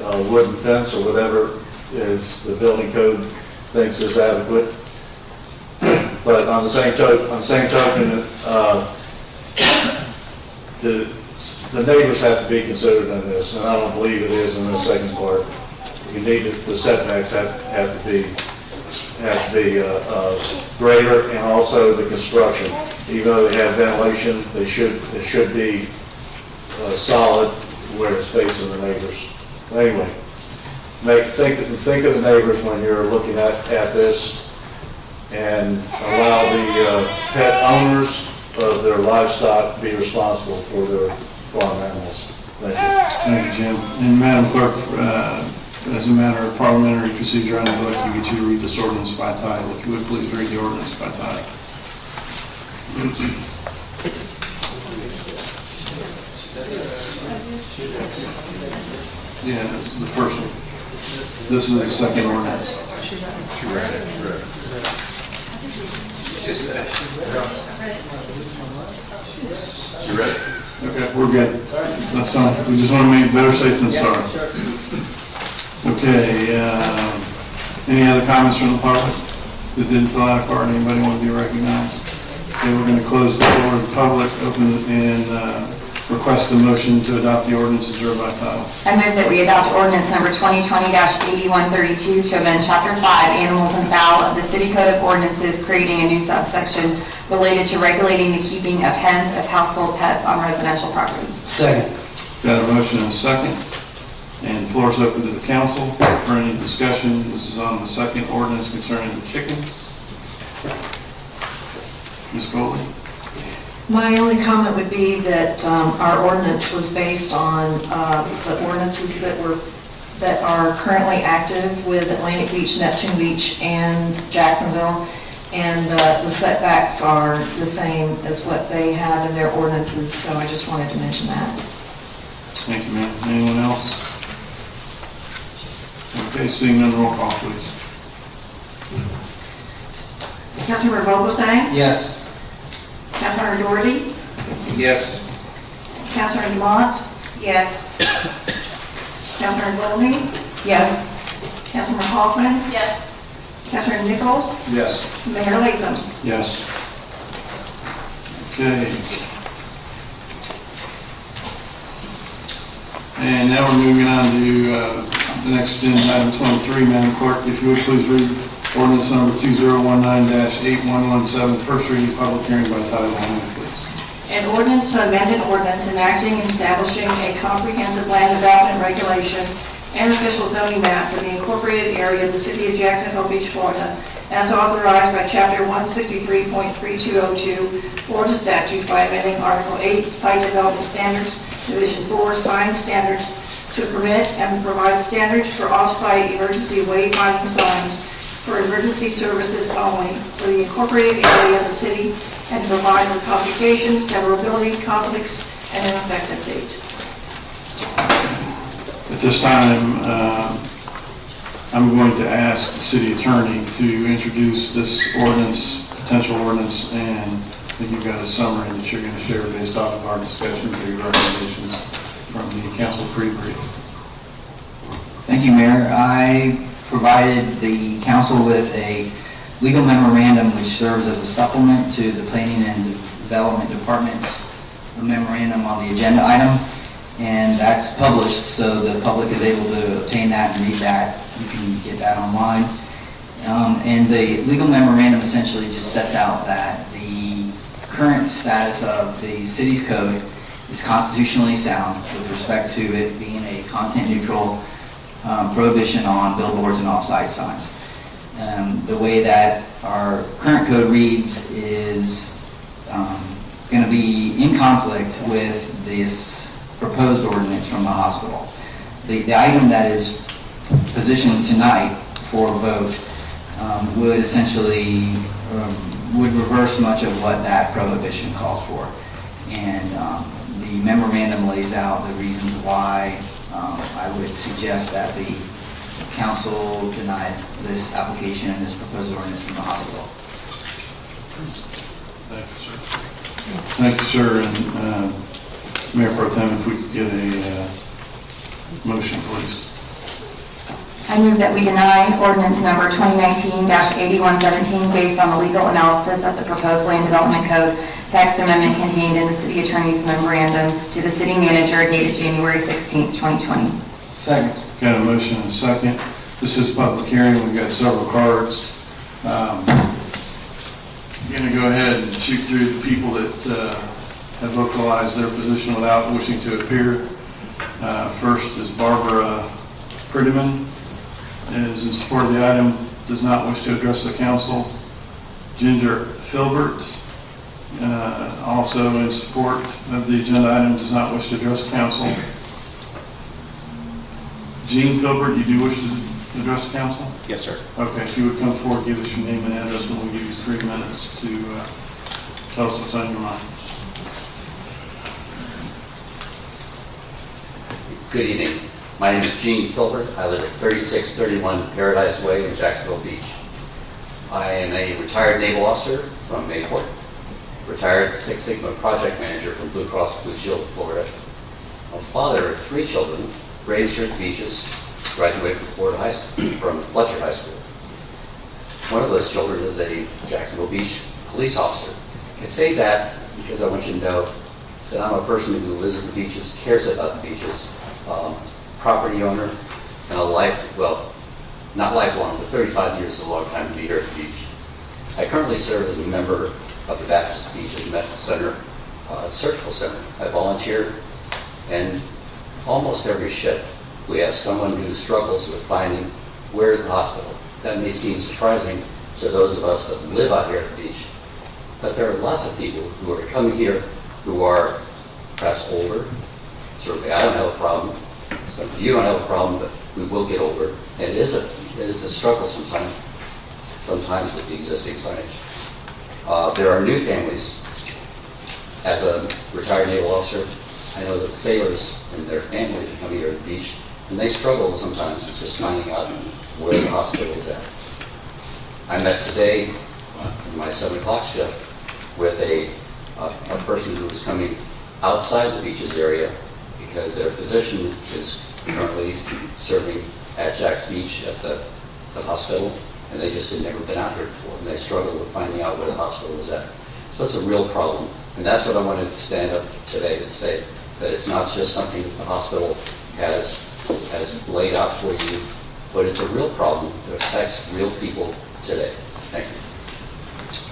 a wooden fence or whatever is the building code thinks is adequate. But on the same token, the neighbors have to be considered in this, and I don't believe it is in the second part. You need the setbacks have to be greater, and also the construction. Even though they have ventilation, it should be solid where it's facing the neighbors. Anyway, think of the neighbors when you're looking at this, and allow the pet owners of their livestock be responsible for their farm animals. Thank you. Thank you, Jim. And Madam Clerk, as a matter of parliamentary procedure, I'd like to get you to read this ordinance by title. If you would please read the ordinance by title. Yeah, this is the first one. This is the second ordinance. She read it. You ready? Okay, we're good. That's fine. We just want to make it better safe than sorry. Okay, any other comments from the public that didn't fill out a card? Anybody want to be recognized? Okay, we're going to close the floor to the public, open and request a motion to adopt the ordinance as read by title. I move that we adopt ordinance number 2020-8132 to amend Chapter 5, Animals and Fowl of the City Code of Ordinances, creating a new subsection related to regulating the keeping of hens as household pets on residential property. Second. Got a motion and a second, and the floor is open to the council for any discussion. This is on the second ordinance concerning the chickens. Ms. Coley? My only comment would be that our ordinance was based on the ordinances that are currently active with Atlantic Beach, Neptune Beach, and Jacksonville, and the setbacks are the same as what they have in their ordinances, so I just wanted to mention that. Thank you, ma'am. Anyone else? Okay, seeing none, roll call, please. Councilmember Vogelsang? Yes. Councilmember Doherty? Yes. Councilmember Dumont? Yes. Councilmember Golding? Yes. Councilmember Hoffman? Yes. Councilmember Nichols? Yes. Mayor Latham? Yes. Okay. And now we're moving on to the next agenda, item 23. Madam Clerk, if you would please read ordinance number 2019-8117, first reading, public hearing by title only, please. An ordinance to amend an ordinance enacting and establishing a comprehensive land development regulation and official zoning map for the incorporated area of the city of Jacksonville Beach, Florida, as authorized by Chapter 163.3202 Florida statutes by amending Article 8, Site Development Standards, Division 4, Sign Standards, to permit and provide standards for off-site emergency wayfinding signs for emergency services only for the incorporated area of the city, and to provide for complication, severability, conflicts, and an effective date. At this time, I'm going to ask the city attorney to introduce this ordinance, potential ordinance, and I think you've got a summary that you're going to share based off of our discussion for your recommendations from the council pre-brief. Thank you, Mayor. I provided the council with a legal memorandum which serves as a supplement to the Planning and Development Department's memorandum on the agenda item, and that's published, so the public is able to obtain that and read that. You can get that online. And the legal memorandum essentially just sets out that the current status of the city's code is constitutionally sound with respect to it being a content-neutral prohibition on billboards and off-site signs. The way that our current code reads is going to be in conflict with this proposed ordinance from the hospital. The item that is positioned tonight for a vote would essentially would reverse much of what that prohibition calls for. And the memorandum lays out the reasons why I would suggest that the council deny this application and this proposed ordinance from the hospital. Thank you, sir. Thank you, sir. And Mayor Pro Tem, if we could get a motion, please. I move that we deny ordinance number 2019-8117 based on the legal analysis of the proposed land development code text amendment contained in the city attorney's memorandum to the city manager dated January 16th, 2020. Second. Got a motion and a second. This is public hearing. We've got several cards. I'm going to go ahead and shoot through the people that have vocalized their position without wishing to appear. First is Barbara Prettyman, is in support of the item, does not wish to address the council. Ginger Filbert, also in support of the agenda item, does not wish to address council. Gene Filbert, you do wish to address the council? Yes, sir. Okay, if you would come forward, give us your name and address, and we'll give you 3 minutes to tell us what's on your mind. Good evening. My name is Gene Filbert. I live at 3631 Paradise Way in Jacksonville Beach. I am a retired naval officer from Mayport, retired Six Sigma project manager from Blue Cross Blue Shield of Florida, a father of 3 children, raised here at the Beaches, graduated from from Fletcher High School. One of those children is a Jacksonville Beach police officer. I say that because I want you to know that I'm a person who lives at the Beaches, cares about the Beaches, property owner, and a not lifelong, but 35 years is a long time to be here at the beach. I currently serve as a member of the Baptist Beaches Medical Center, Surgical Center. I volunteer, and almost every shift we have someone who struggles with finding where's the hospital. That may seem surprising to those of us that live out here at the beach, but there are lots of people who are coming here who are perhaps older. Certainly I don't have a problem. Some of you don't have a problem, but we will get older. And it is a struggle sometimes with the existing signage. There are new families. As a retired naval officer, I know the sailors and their families come here at the beach, and they struggle sometimes with just finding out where the hospital is at. I met today in my 7 o'clock shift with a person who was coming outside the Beaches area because their physician is currently serving at Jack's Beach at the hospital, and they just had never been out here before, and they struggle with finding out where the hospital is at. So it's a real problem, and that's what I wanted to stand up today to say, that it's not just something the hospital has laid out for you, but it's a real problem that affects real people today. Thank you.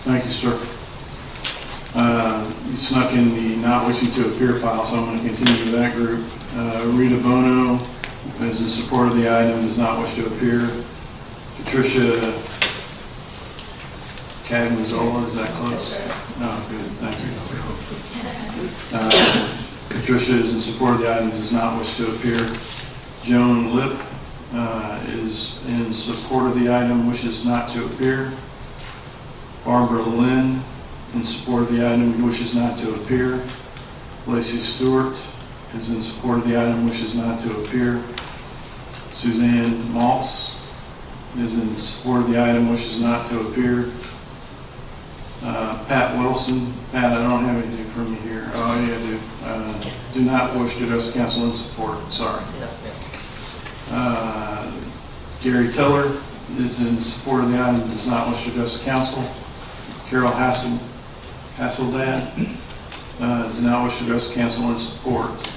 Thank you, sir. You snuck in the not wishing to appear pile, so I'm going to continue with that group. Rita Bono is in support of the item, does not wish to appear. Patricia Cadmazola, is that close? No, good, thank you. Patricia is in support of the item, does not wish to appear. Joan Lip is in support of the item, wishes not to appear. Barbara Lynn, in support of the item, wishes not to appear. Lacey Stewart is in support of the item, wishes not to appear. Suzanne Maltz is in support of the item, wishes not to appear. Pat Wilson, Pat, I don't have anything from you here. Oh, yeah, I do. Do not wish to address the council in support, sorry. Gary Tiller is in support of the item, does not wish to address the council. Carol Hasseldad, do not wish to address the council in support.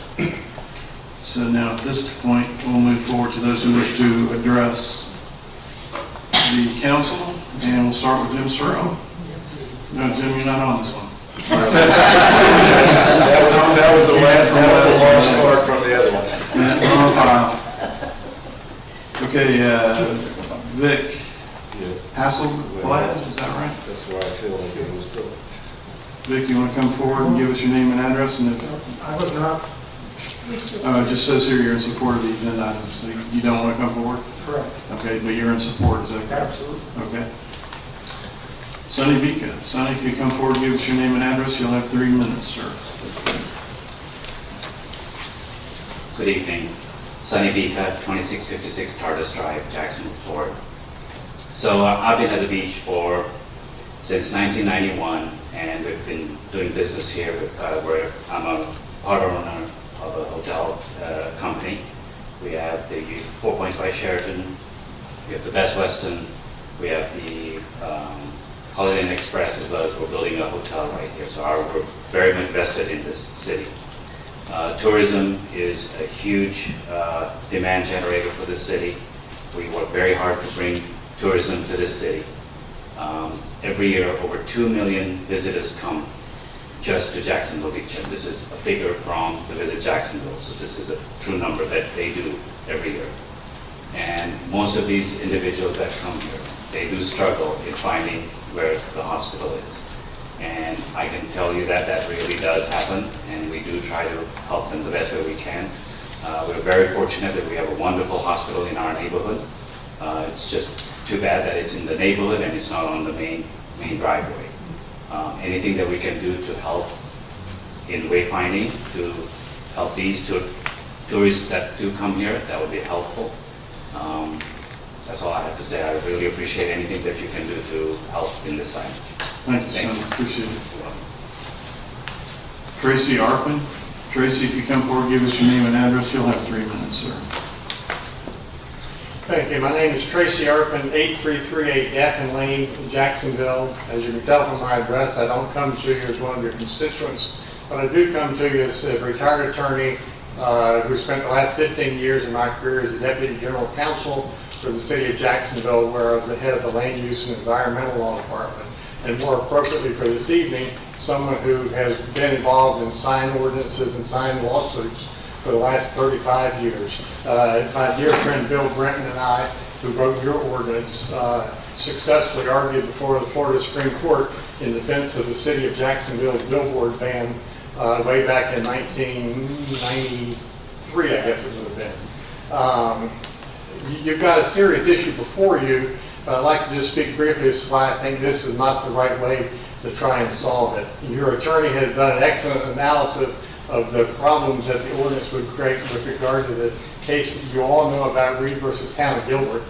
So now at this point, we'll move forward to those who wish to address the council, and we'll start with Jim Searle. No, Jim, you're not on this one. That was the last card from the other one. Okay, Vic Hasselblad, is that right? That's why I feel like it was still. Vic, you want to come forward and give us your name and address? And if, I was not. it just says here you're in support of the agenda item, so you don't want to come forward? Correct. Okay, but you're in support, is that correct? Absolutely. Okay. Sonny Bika. Sonny, if you come forward and give us your name and address, you'll have 3 minutes, sir. Good evening. Sonny Bika, 2656 Tardis Drive, Jacksonville, Florida. So I've been at the beach since 1991, and we've been doing business here where I'm a part owner of a hotel company. We have the 4 Points by Sheraton, we have the Best Westin, we have the Holiday Inn Express, as well as we're building a hotel right here. So we're very much invested in this city. Tourism is a huge demand generator for this city. We work very hard to bring tourism to this city. Every year, over 2 million visitors come just to Jacksonville Beach. And this is a figure from the Visit Jacksonville. So this is a true number that they do every year. And most of these individuals that come here, they do struggle in finding where the hospital is. And I can tell you that that really does happen, and we do try to help them the best way we can. We're very fortunate that we have a wonderful hospital in our neighborhood. It's just too bad that it's in the neighborhood and it's not on the main driveway. Anything that we can do to help in wayfinding, to help these tourists that do come here, that would be helpful. That's all I have to say. I really appreciate anything that you can do to help in this site. Thank you, Sonny. Appreciate it. Tracy Arpin. Tracy, if you come forward, give us your name and address, you'll have 3 minutes, sir. Thank you. My name is Tracy Arpin, 8338 Gaffin Lane in Jacksonville. As you can tell from my address, I don't come to you as one of your constituents, but I do come to you as a retired attorney who spent the last 15 years of my career as a deputy general counsel for the city of Jacksonville, where I was the head of the land use and environmental law department. And more appropriately for this evening, someone who has been involved in sign ordinances and sign lawsuits for the last 35 years. My dear friend Bill Brenton and I, who wrote your ordinance, successfully argued before the Florida Supreme Court in defense of the city of Jacksonville's billboard ban way back in 1993, I guess it would have been. You've got a serious issue before you, but I'd like to just speak briefly as to why I think this is not the right way to try and solve it. Your attorney has done an excellent analysis of the problems that the ordinance would create with regard to the case that you all know about, Reed versus Town of Gilbert.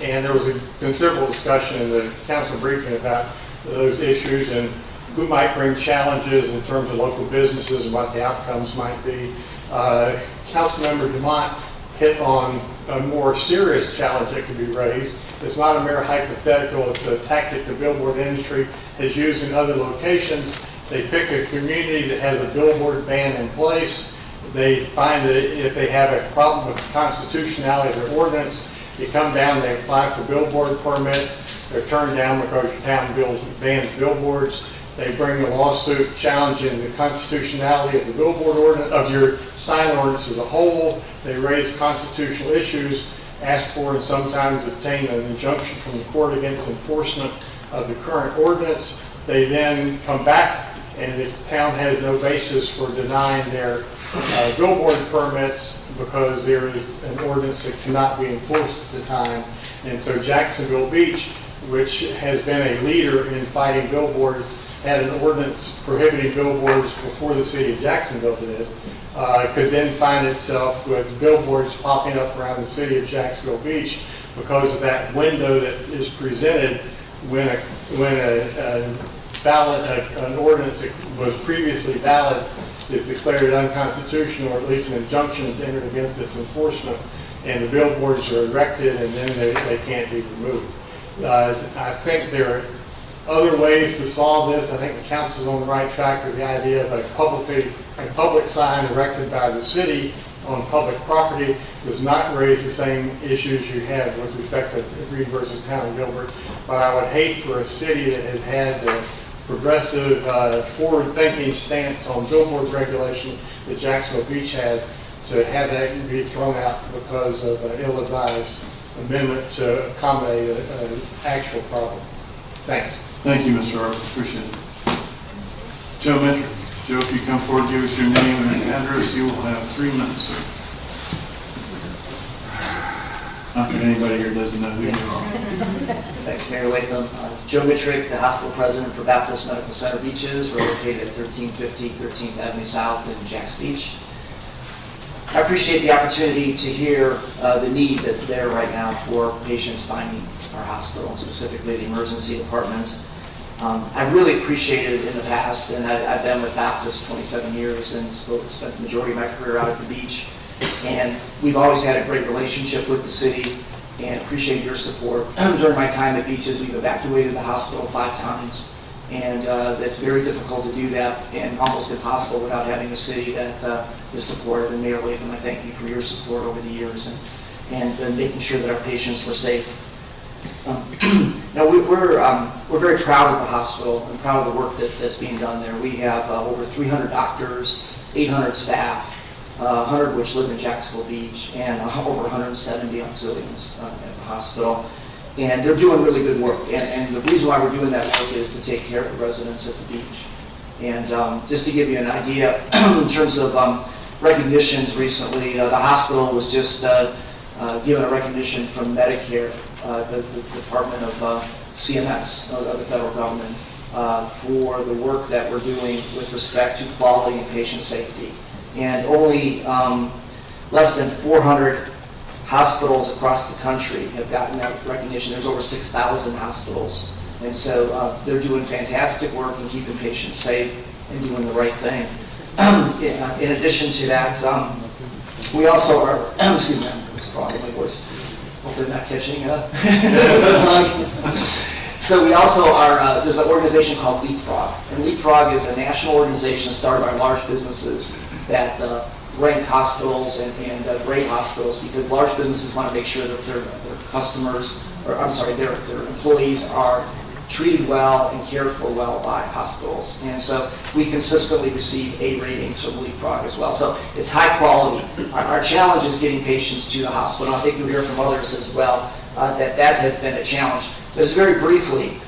And there was a considerable discussion in the council briefing about those issues and who might bring challenges in terms of local businesses and what the outcomes might be. Councilmember Dumont hit on a more serious challenge that could be raised. It's not a mere hypothetical, it's a tactic the billboard industry has used in other locations. They pick a community that has a billboard ban in place, They find that if they have a problem with the constitutionality of their ordinance, they come down, they apply for billboard permits, they're turned down because your town bans billboards. They bring a lawsuit challenging the constitutionality of the billboard ordinance, of your sign ordinance as a whole. They raise constitutional issues, ask for and sometimes obtain an injunction from the court against enforcement of the current ordinance. They then come back, and the town has no basis for denying their billboard permits because there is an ordinance that cannot be enforced at the time. And so Jacksonville Beach, which has been a leader in fighting billboards, had an ordinance prohibiting billboards before the city of Jacksonville did, could then find itself with billboards popping up around the city of Jacksonville Beach because of that window that is presented when a ballot, an ordinance that was previously valid is declared unconstitutional, or at least an injunction is entered against its enforcement, and the billboards are erected and then they can't be removed. I think there are other ways to solve this. I think the council's on the right track with the idea of a public sign erected by the city on public property does not raise the same issues you have with respect to Reed versus Town of Gilbert. But I would hate for a city that has had the progressive, forward-thinking stance on billboard regulation that Jacksonville Beach has to have that be thrown out because of an ill-advised amendment to accommodate an actual problem. Thanks. Thank you, Mr. Arthur, appreciate it. Joe Mitchell. Joe, if you come forward, give us your name and address, you will have 3 minutes, sir. Not that anybody here doesn't know who you are. Thanks, Mayor Latham. Joe Mittrick, the hospital president for Baptist Medical Center Beaches. We're located at 1350 13th Avenue South in Jacks Beach. I appreciate the opportunity to hear the need that's there right now for patients finding our hospital, specifically the emergency department. I really appreciated in the past, and I've been with Baptist 27 years and spent the majority of my career out at the beach. And we've always had a great relationship with the city and appreciate your support. During my time at Beaches, we've evacuated the hospital 5 times. And it's very difficult to do that and almost impossible without having a city that is supportive. And Mayor Latham, I thank you for your support over the years and making sure that our patients were safe. Now we're very proud of the hospital and proud of the work that's being done there. We have over 300 doctors, 800 staff, 100 which live in Jacksonville Beach, and over 170 auxiliaries at the hospital. And they're doing really good work. And the reason why we're doing that work is to take care of the residents at the beach. And just to give you an idea, in terms of recognitions recently, the hospital was just given a recognition from Medicare, the Department of CMS, of the federal government, for the work that we're doing with respect to quality and patient safety. And only less than 400 hospitals across the country have gotten that recognition. There's over 6,000 hospitals. And so they're doing fantastic work in keeping patients safe and doing the right thing. In addition to that, we also are, excuse me, I'm probably my voice. Hopefully not catching So we also are, there's an organization called Leapfrog. And Leapfrog is a national organization started by large businesses that rank hospitals and rate hospitals because large businesses want to make sure that their customers, or I'm sorry, their employees are treated well and cared for well by hospitals. And so we consistently receive A ratings from Leapfrog as well. So it's high quality. Our challenge is getting patients to the hospital. I think you'll hear from others as well that has been a challenge. Just very briefly,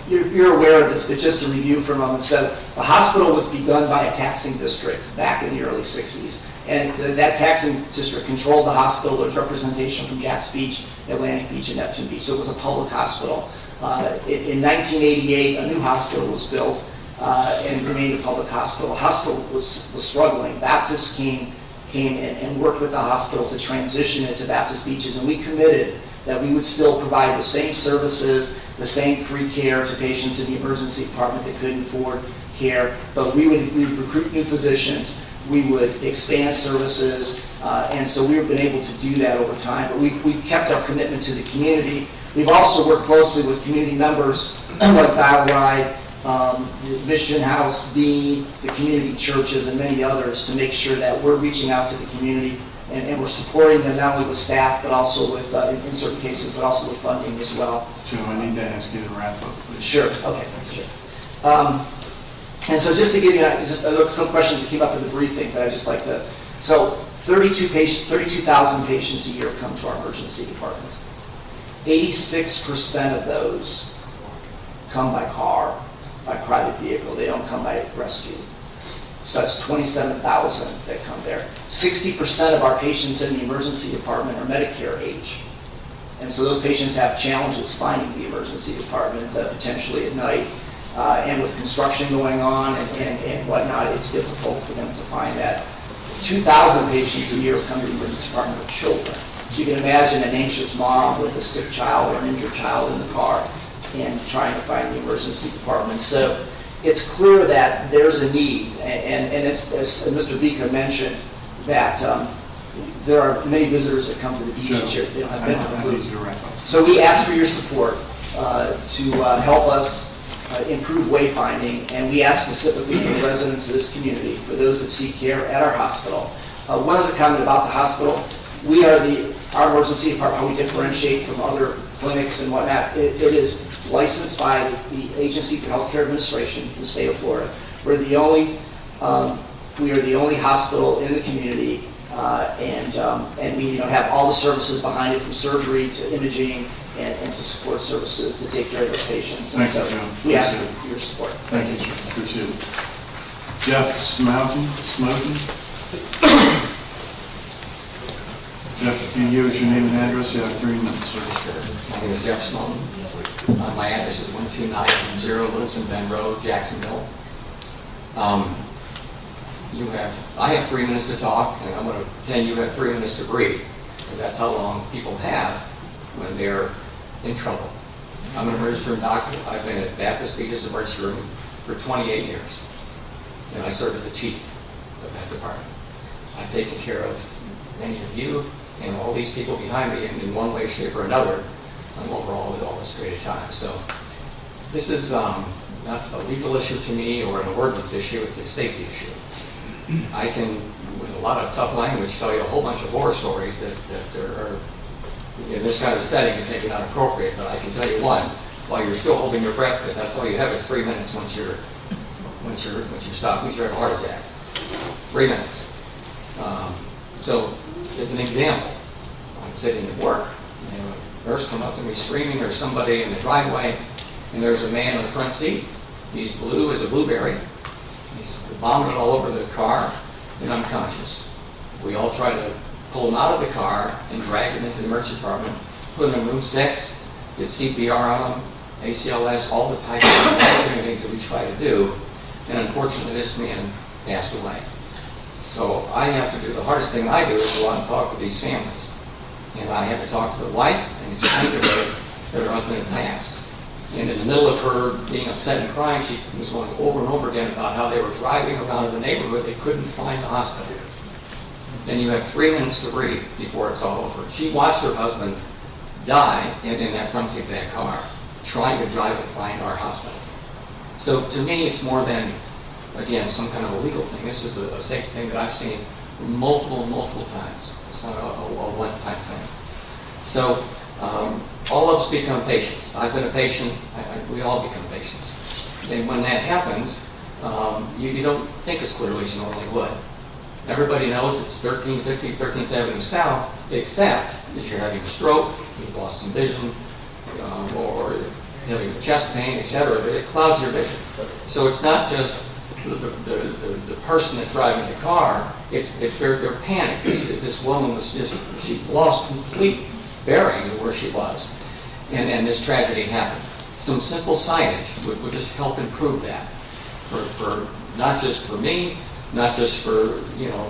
you're aware of this, but just to review for a moment. So the hospital was begun by a taxing district back in the early 60s. And that taxing district controlled the hospital. There was representation from Jacks Beach, Atlantic Beach, and Neptune Beach. So it was a public hospital. In 1988, a new hospital was built and remained a public hospital. The hospital was struggling. Baptist came and worked with the hospital to transition it to Baptist Beaches, and we committed that we would still provide the same services, the same free care to patients in the emergency department that couldn't afford care, but we would recruit new physicians, we would expand services, and so we've been able to do that over time. But we've kept our commitment to the community. We've also worked closely with community members like Dial Ride the Mission House, Bean, the community churches, and many others to make sure that we're reaching out to the community and we're supporting them not only with staff, but also with, in certain cases, but also with funding as well. Joe, I need to ask you to wrap up, please. Sure, okay, sure. And so just to give you, some questions that came up in the briefing that I'd just like to, so 32,000 patients a year come to our emergency department. 86% of those come by car, by private vehicle. They don't come by rescue. So that's 27,000 that come there. 60% of our patients in the emergency department are Medicare age. And so those patients have challenges finding the emergency department potentially at night. And with construction going on and whatnot, it's difficult for them to find that. 2,000 patients a year come to the emergency department with children. So you can imagine an anxious mom with a sick child or an injured child in the car and trying to find the emergency department. So it's clear that there's a need, and as Mr. Vika mentioned, that there are many visitors that come to the beach each year. They don't have been. So we ask for your support to help us improve wayfinding, and we ask specifically for the residents of this community, for those that seek care at our hospital. One other comment about the hospital: we are our emergency department, how we differentiate from other clinics and whatnot. It is licensed by the Agency for Healthcare Administration in the state of Florida. We are the only hospital in the community, and we have all the services behind it, from surgery to imaging and to support services to take care of those patients. Thank you, Joe. We ask for your support. Thank you, sir. Appreciate it. Jeff Smokin? Jeff, can you give us your name and address? You have 3 minutes, sir. My name is Jeff Smokin. My address is 12910 Littleton Bend Road, Jacksonville. I have 3 minutes to talk, and I'm going to pretend you have 3 minutes to breathe, because that's how long people have when they're in trouble. I'm an emergency room doctor. I've been at Baptist Beaches Emergency Room for 28 years, and I serve as the chief of that department. I've taken care of many of you and all these people behind me in one way, shape, or another overall with all this great time. So this is not a legal issue to me or an ordinance issue. It's a safety issue. I can, with a lot of tough language, tell you a whole bunch of horror stories that are in this kind of setting is maybe not appropriate, but I can tell you one, while you're still holding your breath, because that's all you have is 3 minutes once you stop, once you have a heart attack. 3 minutes. So, as an example, I'm sitting at work, and a nurse come up to me screaming, there's somebody in the driveway, and there's a man in the front seat. He's blue as a blueberry. He's vomiting all over the car and unconscious. We all try to pull him out of the car and drag him into the emergency department, put him in room 6, did CPR on him, ACLS, all the types of things that we try to do, and unfortunately this man passed away. So I have to do, the hardest thing I do is go out and talk to these families. And I had to talk to the wife and explain to her that her husband had passed. And in the middle of her being upset and crying, she was going over and over again about how they were driving around in the neighborhood, they couldn't find the hospital. Then you have 3 minutes to breathe before it's all over. She watched her husband die in that front seat of that car, trying to drive and find our hospital. So to me, it's more than, again, some kind of a legal thing. This is a safety thing that I've seen multiple times. It's not a one-time thing. So all of us become patients. I've been a patient. We all become patients. And when that happens, you don't think as clearly as you normally would. Everybody knows it's 1350 13th Avenue South, except if you're having a stroke, you've lost some vision, or having chest pain, etc., it clouds your vision. So it's not just the person that's driving the car, it's they're panicked. This woman was she lost complete bearing of where she was, and this tragedy happened. Some simple signage would just help improve that, for not just for me, not just for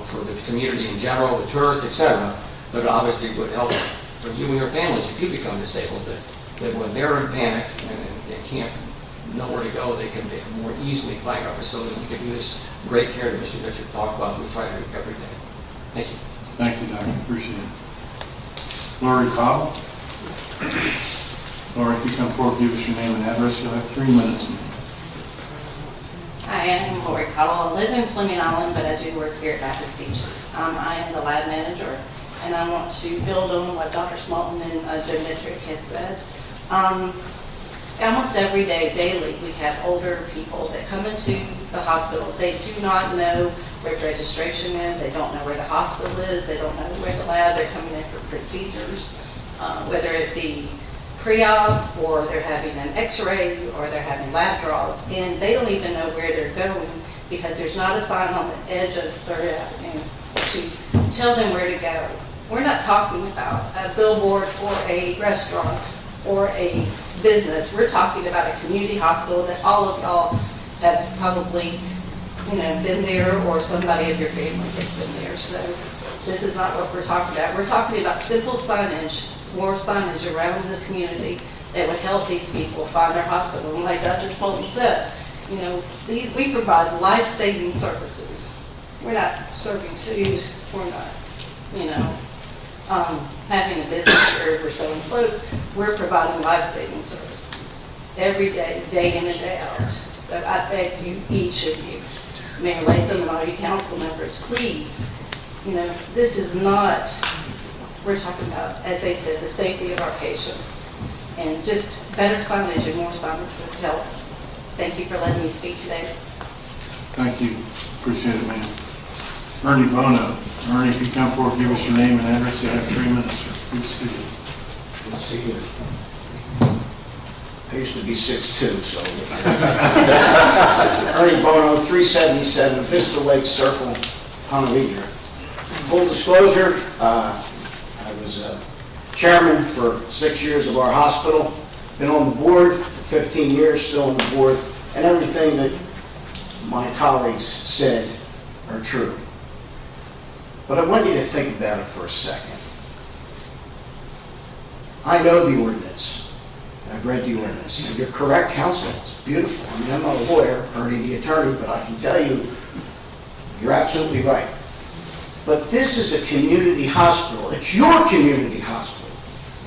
for the community in general, the tourists, etc., but obviously would help for you and your families if you become disabled. That when they're in panic and they can't know where to go, they can more easily find our facility. We can do this great care that Mr. Richard talked about. We try to do every day. Thank you. Thank you, Doctor. Appreciate it. Lori Cottle. Lori, if you come forward, give us your name and address. You'll have 3 minutes. am Lori Cottle. I live in Fleming Island, but I do work here at Baptist Beaches. I am the lab manager, and I want to build on what Dr. Smolton and Joe Mitrick had said. Almost every day, daily, we have older people that come into the hospital. They do not know where registration is. They don't know where the hospital is. They don't know where the lab. They're coming in for procedures, whether it be pre-op or they're having an x-ray or they're having lab draws, and they don't even know where they're going because there's not a sign on the edge of 3rd Avenue to tell them where to go. We're not talking about a billboard for a restaurant or a business. We're talking about a community hospital that all of y'all have probably, been there, or somebody of your family has been there. So this is not what we're talking about. We're talking about simple signage, more signage around the community that would help these people find their hospital. And like Dr. Fulton said, we provide life-saving services. We're not serving food. We're not, having a business where we're selling clothes. We're providing life-saving services every day, day in and day out. So I beg you, each of you, Mayor Latham and all you council members, please, this is not, we're talking about, as they said, the safety of our patients. And just better signage and more signage would help. Thank you for letting me speak today. Thank you. Appreciate it, ma'am. Ernie Bono. Ernie, if you come forward, give us your name and address. You have 3 minutes, sir. Good to see you. Good to see you. I used to be 6'2", so. Ernie Bono, 377 Vista Lake Circle, Ponte Vedra. Full disclosure, I was chairman for 6 years of our hospital. Been on the board for 15 years, still on the board, and everything that my colleagues said are true. But I want you to think about it for a second. I know the ordinance. I've read the ordinance. And you're correct, counsel. It's beautiful. I mean, I'm not a lawyer, Ernie the attorney, but I can tell you, you're absolutely right. But this is a community hospital. It's your community hospital.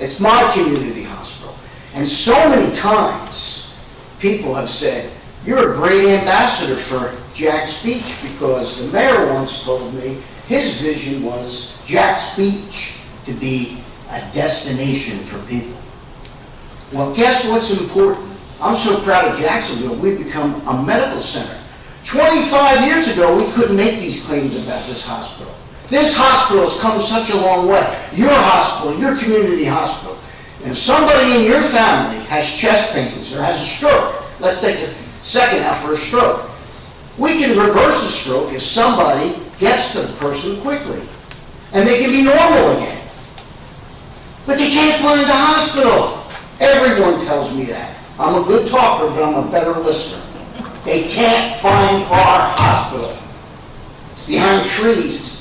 It's my community hospital. And so many times, people have said, you're a great ambassador for Jack's Beach, because the mayor once told me his vision was Jack's Beach to be a destination for people. Well, guess what's important? I'm so proud of Jacksonville, we've become a medical center. 25 years ago, we couldn't make these claims about this hospital. This hospital has come such a long way. Your hospital, your community hospital. And if somebody in your family has chest pains or has a stroke, let's take a second out for a stroke. We can reverse a stroke if somebody gets to the person quickly, and they can be normal again. But they can't find the hospital. Everyone tells me that. I'm a good talker, but I'm a better listener. They can't find our hospital. It's behind trees.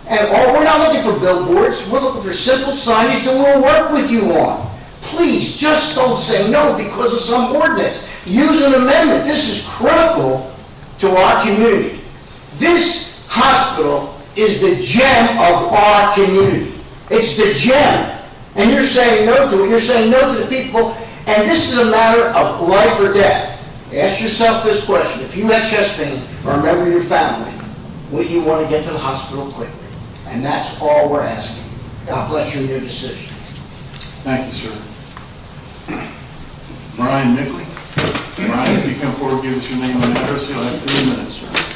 And we're not looking for billboards. We're looking for simple signage that we'll work with you on. Please, just don't say no because of some ordinance. Use an amendment. This is critical to our community. This hospital is the gem of our community. It's the gem. And you're saying no to it. You're saying no to the people. And this is a matter of life or death. Ask yourself this question. If you had chest pain or a member of your family, would you want to get to the hospital quickly? And that's all we're asking. God bless you in your decision. Thank you, sir. Brian Mickley. Brian, if you come forward, give us your name and address. You'll have 3 minutes, sir.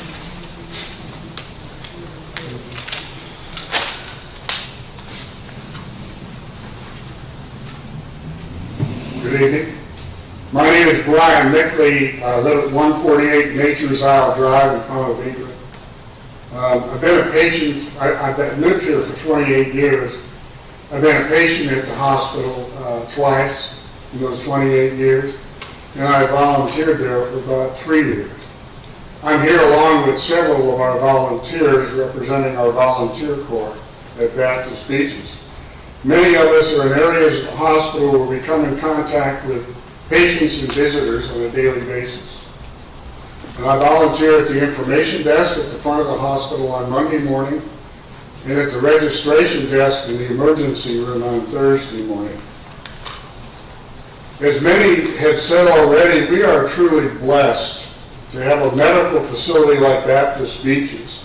Good evening. My name is Brian Mickley. I live at 148 Nature's Isle Drive in Ponte Vedra. I've been a patient. I've lived here for 28 years. I've been a patient at the hospital twice in those 28 years, and I volunteered there for about 3 years. I'm here along with several of our volunteers representing our volunteer corps at Baptist Beaches. Many of us are in areas of the hospital where we come in contact with patients and visitors on a daily basis. And I volunteer at the information desk at the front of the hospital on Monday morning and at the registration desk in the emergency room on Thursday morning. As many have said already, we are truly blessed to have a medical facility like Baptist Beaches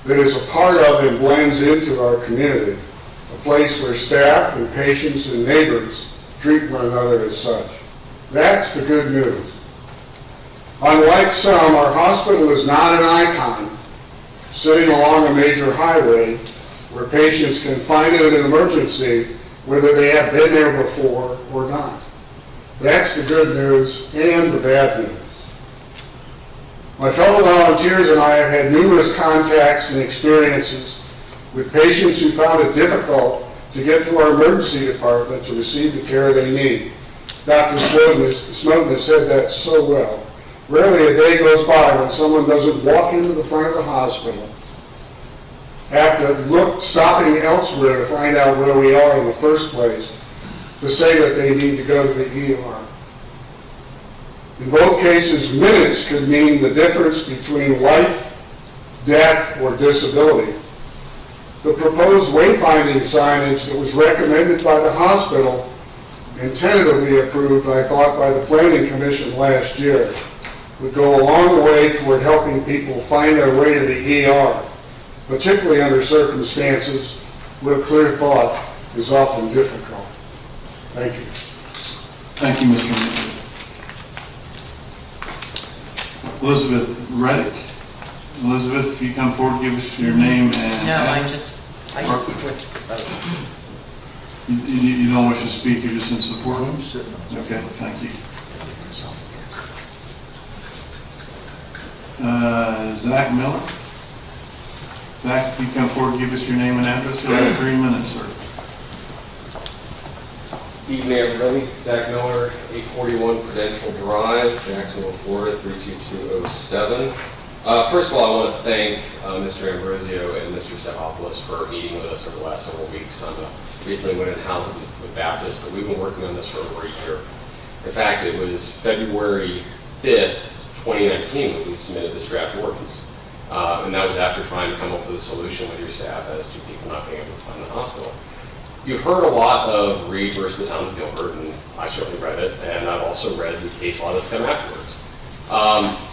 that is a part of and blends into our community, a place where staff and patients and neighbors treat one another as such. That's the good news. Unlike some, our hospital is not an icon sitting along a major highway where patients can find it in an emergency whether they have been there before or not. That's the good news and the bad news. My fellow volunteers and I have had numerous contacts and experiences with patients who found it difficult to get to our emergency department to receive the care they need. Dr. Snowden has said that so well. Rarely a day goes by when someone doesn't walk into the front of the hospital after stopping elsewhere to find out where we are in the first place to say that they need to go to the ER. In both cases, minutes could mean the difference between life, death, or disability. The proposed wayfinding signage that was recommended by the hospital and tentatively approved, I thought, by the Planning Commission last year, would go a long way toward helping people find their way to the ER, particularly under circumstances where clear thought is often difficult. Thank you. Thank you, Mr. Miller. Elizabeth Reddick. Elizabeth, if you come forward, give us your name and... No, I just You don't wish to speak, you're just in support of them? Okay, thank you. Zach Miller. Zach, if you come forward, give us your name and address. You have 3 minutes, sir. Evening, everybody. Zach Miller, 841 Prudential Drive, Jacksonville, Florida, 32207. First of all, I want to thank Mr. Ambrosio and Mr. Stephanopoulos for meeting with us over the last several weeks. I recently went in house with Baptist, but we've been working on this for over a year. In fact, it was February 5th, 2019 when we submitted this draft ordinance. And that was after trying to come up with a solution with your staff as to people not being able to find the hospital. You've heard a lot of Reed versus the town of Gilbert, and I certainly read it, and I've also read the case law that's come afterwards.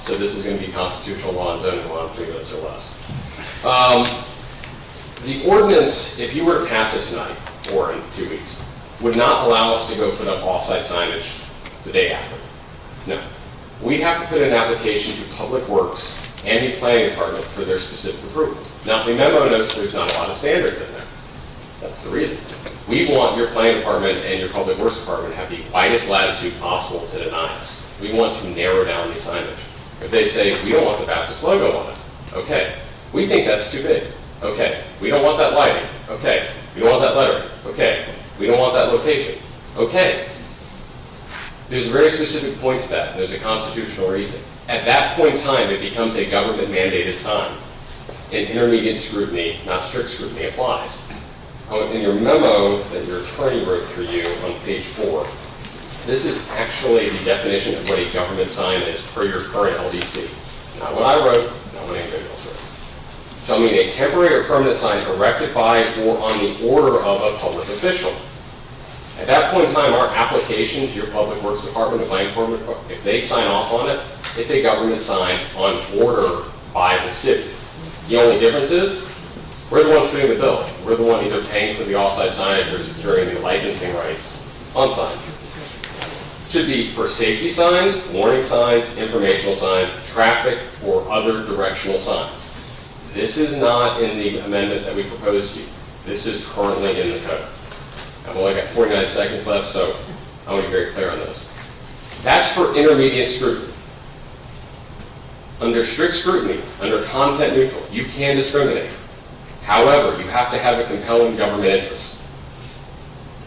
So this is going to be constitutional law and zoning law in 3 minutes or less. The ordinance, if you were to pass it tonight or in 2 weeks, would not allow us to go put up off-site signage the day after. No. We'd have to put an application to Public Works and the Planning Department for their specific approval. Now, the memo notes there's not a lot of standards in there. That's the reason. We want your Planning Department and your Public Works Department to have the widest latitude possible to deny us. We want to narrow down the signage. If they say, we don't want the Baptist logo on it, okay. We think that's too big. Okay. We don't want that lighting. Okay. We don't want that lettering. Okay. We don't want that location. Okay. There's a very specific point to that, and there's a constitutional reason. At that point in time, it becomes a government-mandated sign. And intermediate scrutiny, not strict scrutiny, applies. In your memo that your attorney wrote for you on page 4, this is actually the definition of what a government sign is per your current LDC. Not what I wrote, not what anybody else wrote. Shall mean a temporary or permanent sign erected by or on the order of a public official. At that point in time, our application to your Public Works Department, the Planning Department, if they sign off on it, it's a government sign on order by the city. The only difference is, we're the one footing the bill. We're the one either paying for the off-site signage or securing the licensing rights on sign. Should be for safety signs, warning signs, informational signs, traffic, or other directional signs. This is not in the amendment that we proposed to you. This is currently in the code. I've only got 49 seconds left, so I want to be very clear on this. That's for intermediate scrutiny. Under strict scrutiny, under content neutral, you can discriminate. However, you have to have a compelling government interest.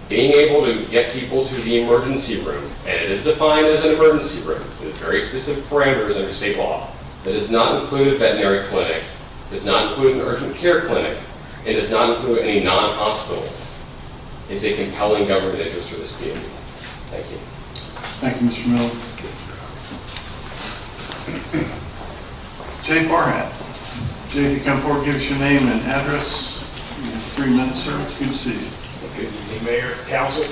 Being able to get people to the emergency room, and it is defined as an emergency room with very specific parameters under state law, that does not include a veterinary clinic, does not include an urgent care clinic, and does not include any non-hospital, is a compelling government interest for this community. Thank you. Thank you, Mr. Miller. Jay Farhat. Jay, if you come forward, give us your name and address. You have 3 minutes, sir. It's good to see you. Good evening, Mayor, Council.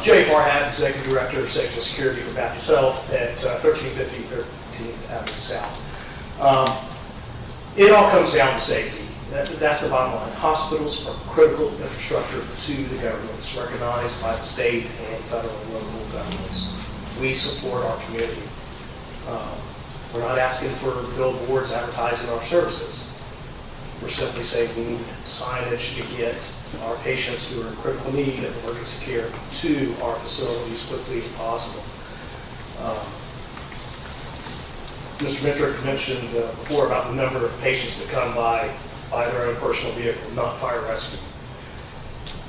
Jay Farhat, Executive Director of Safety and Security for Baptist Health at 1350 13th Avenue South. It all comes down to safety. That's the bottom line. Hospitals are critical infrastructure to the government. It's recognized by the state and federal and local governments. We support our community. We're not asking for billboards advertising our services. We're simply saying we need signage to get our patients who are in critical need of emergency care to our facilities as quickly as possible. Mr. Metrick mentioned before about the number of patients that come by their own personal vehicle, not fire rescue.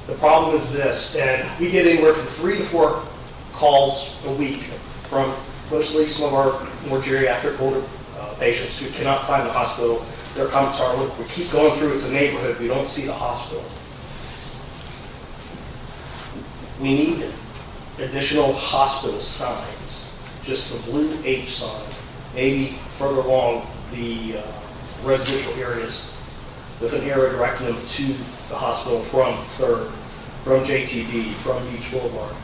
The problem is this, and we get anywhere from 3 to 4 calls a week from mostly some of our more geriatric older patients who cannot find the hospital. Their comments are, look, we keep going through, it's a neighborhood, we don't see the hospital. We need additional hospital signs, just the blue H sign, maybe further along the residential areas with an arrow directing them to the hospital from 3rd, from JTB, from Beach Boulevard,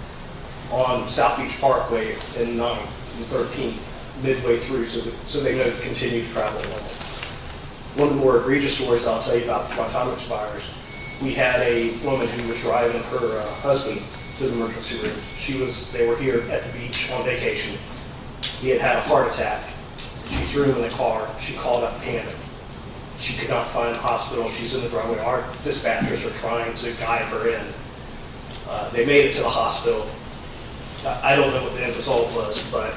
on South Beach Parkway and 9th and 13th, midway through, so they know to continue to travel along. One of the more egregious stories I'll tell you about before my time expires, we had a woman who was driving her husband to the emergency room. They were here at the beach on vacation. He had had a heart attack. She threw him in the car. She called up panic. She could not find a hospital. She's in the driveway. Our dispatchers are trying to guide her in. They made it to the hospital. I don't know what the end result was, but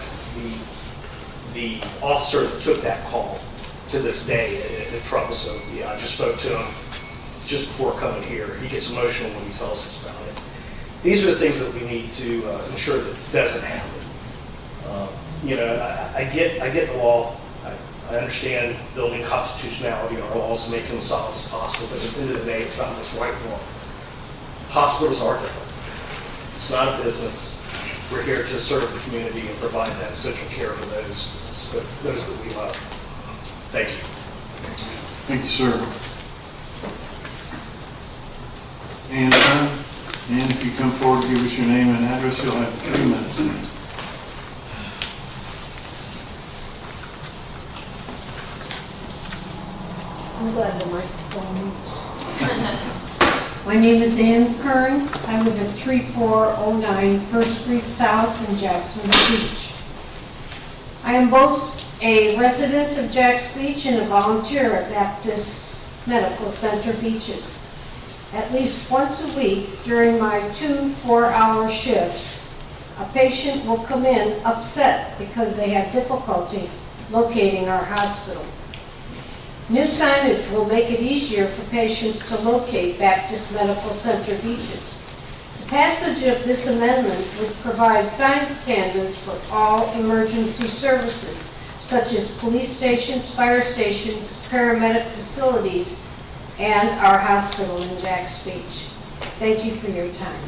the officer that took that call to this day, it troubles him. Yeah, I just spoke to him just before coming here. He gets emotional when he tells us about it. These are the things that we need to ensure that doesn't happen. I get the law. I understand building constitutionality in our laws and making them as solid as possible, but at the end of the day, it's not what's right and wrong. Hospitals are different. It's not a business. We're here to serve the community and provide that essential care for those that we love. Thank you. Thank you, sir. And if you come forward, give us your name and address, you'll have 3 minutes. I'm glad the microphone moves. My name is Ann Kern. I live at 3409 First Street South in Jacksonville Beach. I am both a resident of Jacks Beach and a volunteer at Baptist Medical Center Beaches. At least once a week during my 2 4-hour shifts, a patient will come in upset because they have difficulty locating our hospital. New signage will make it easier for patients to locate Baptist Medical Center Beaches. The passage of this amendment would provide sign standards for all emergency services, such as police stations, fire stations, paramedic facilities, and our hospital in Jacks Beach. Thank you for your time.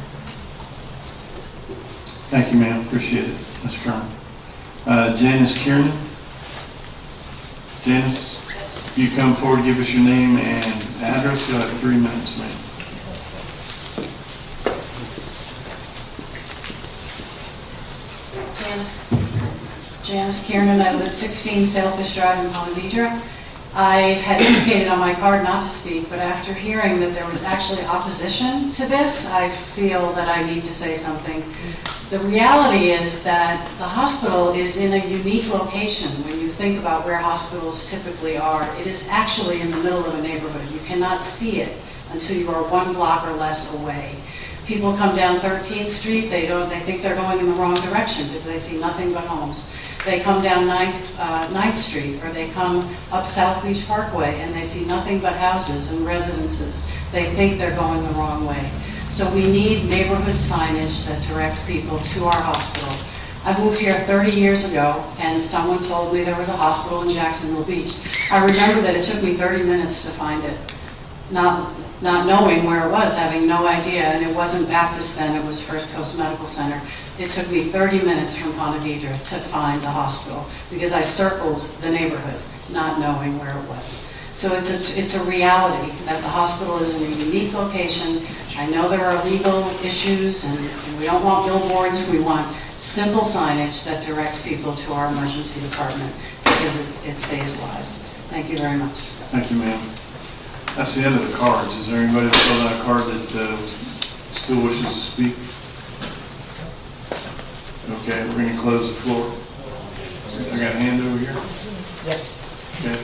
Thank you, ma'am. Appreciate it. Ms. Kern. Janice Kieran. Janice, if you come forward, give us your name and address. You'll have 3 minutes, ma'am. Janice Kiernan, I live at 16 Sailfish Drive in Ponte Vedra. I had indicated on my card not to speak, but after hearing that there was actually opposition to this, I feel that I need to say something. The reality is that the hospital is in a unique location. When you think about where hospitals typically are, it is actually in the middle of a neighborhood. You cannot see it until you are 1 block or less away. People come down 13th Street, they think they're going in the wrong direction because they see nothing but homes. They come down 9th Street, or they come up South Beach Parkway and they see nothing but houses and residences. They think they're going the wrong way. So we need neighborhood signage that directs people to our hospital. I moved here 30 years ago and someone told me there was a hospital in Jacksonville Beach. I remember that it took me 30 minutes to find it. Not knowing where it was, having no idea, and it wasn't Baptist then, it was First Coast Medical Center. It took me 30 minutes from Ponte Vedra to find a hospital because I circled the neighborhood, not knowing where it was. So it's a reality that the hospital is in a unique location. I know there are legal issues, and we don't want billboards. We want simple signage that directs people to our emergency department because it saves lives. Thank you very much. Thank you, ma'am. That's the end of the cards. Is there anybody that filled out a card that still wishes to speak? Okay, we're going to close the floor. I got a hand over here. Yes. Okay.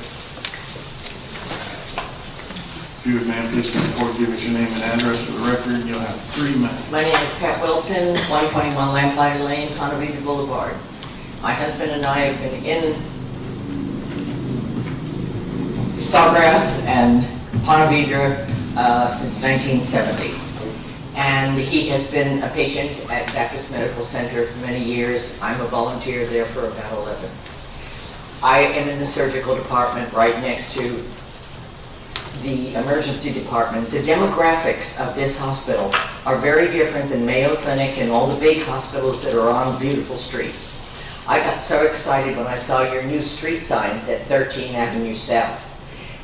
If you would, ma'am, please come forward, give us your name and address for the record. You'll have 3 minutes. My name is Pat Wilson, 121 Lamplighter Lane, Ponte Vedra Boulevard. My husband and I have been in Sawgrass and Ponte Vedra since 1970. And he has been a patient at Baptist Medical Center for many years. I'm a volunteer there for about 11. I am in the surgical department right next to the emergency department. The demographics of this hospital are very different than Mayo Clinic and all the big hospitals that are on beautiful streets. I got so excited when I saw your new street signs at 13 Avenue South.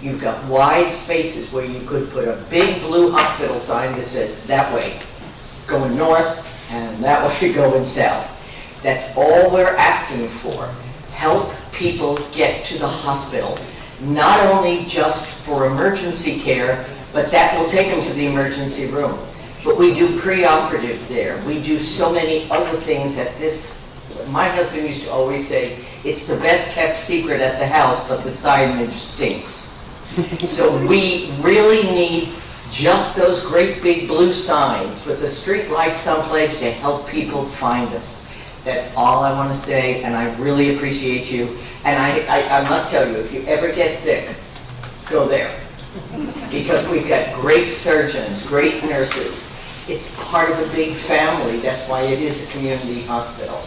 You've got wide spaces where you could put a big blue hospital sign that says that way going north and that way going south. That's all we're asking for. Help people get to the hospital. Not only just for emergency care, but that will take them to the emergency room. But we do preoperative there. We do so many other things at this. My husband used to always say, it's the best kept secret at the house, but the signage stinks. So we really need just those great big blue signs with a street light someplace to help people find us. That's all I want to say, and I really appreciate you. And I must tell you, if you ever get sick, go there. Because we've got great surgeons, great nurses. It's part of a big family. That's why it is a community hospital.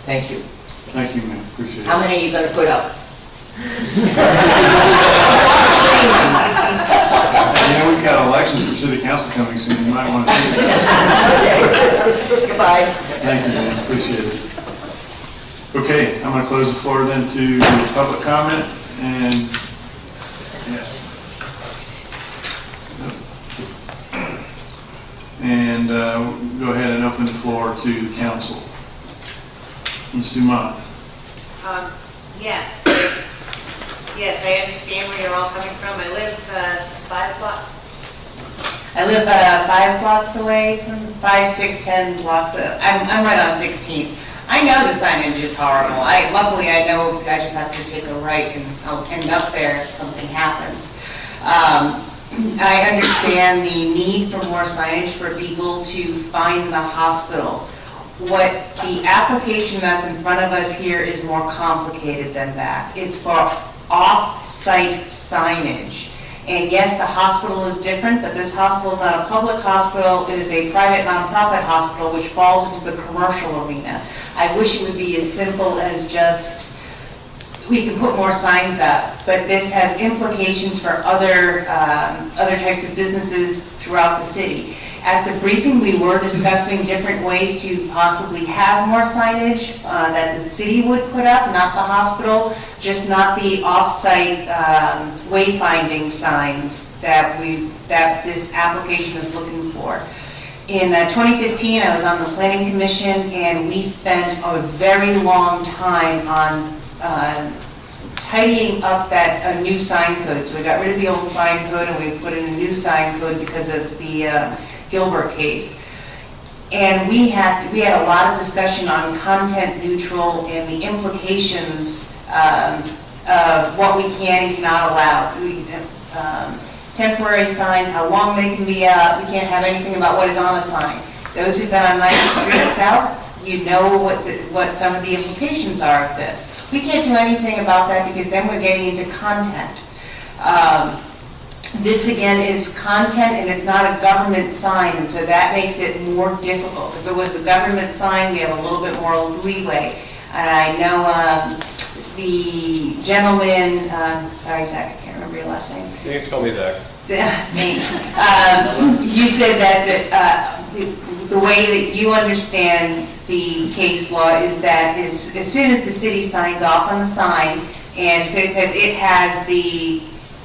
Thank you. Thank you, ma'am. Appreciate it. How many are you going to put up? You know, we've got elections for city council coming soon. You might want to see that. Goodbye. Thank you, man. Appreciate it. Okay, I'm going to close the floor then to public comment and go ahead and open the floor to council. Ms. Dumont. Yes. Yes, I understand where you're all coming from. I live 5 blocks. I live 5 blocks away from 5, 6, 10 blocks. I'm right on 16th. I know the signage is horrible. Luckily, I know I just have to take a right and I'll end up there if something happens. I understand the need for more signage for people to find the hospital. What the application that's in front of us here is more complicated than that. It's for off-site signage. And yes, the hospital is different, but this hospital is not a public hospital. It is a private nonprofit hospital which falls into the commercial arena. I wish it would be as simple as just, we can put more signs up, but this has implications for other types of businesses throughout the city. At the briefing, we were discussing different ways to possibly have more signage that the city would put up, not the hospital, just not the off-site wayfinding signs that this application is looking for. In 2015, I was on the Planning Commission, and we spent a very long time on tidying up that new sign code. So we got rid of the old sign code and we put in a new sign code because of the Gilbert case. And we had a lot of discussion on content neutral and the implications of what we can and cannot allow. Temporary signs, how long they can be up. We can't have anything about what is on a sign. Those who've been on 9th Street South, you know what some of the implications are of this. We can't do anything about that because then we're getting into content. This again is content and it's not a government sign, and so that makes it more difficult. If it was a government sign, we have a little bit more leeway. And I know the gentleman, sorry Zach, I can't remember your last name. You can call me Zach. Thanks. You said that the way that you understand the case law is that as soon as the city signs off on the sign, and because it has the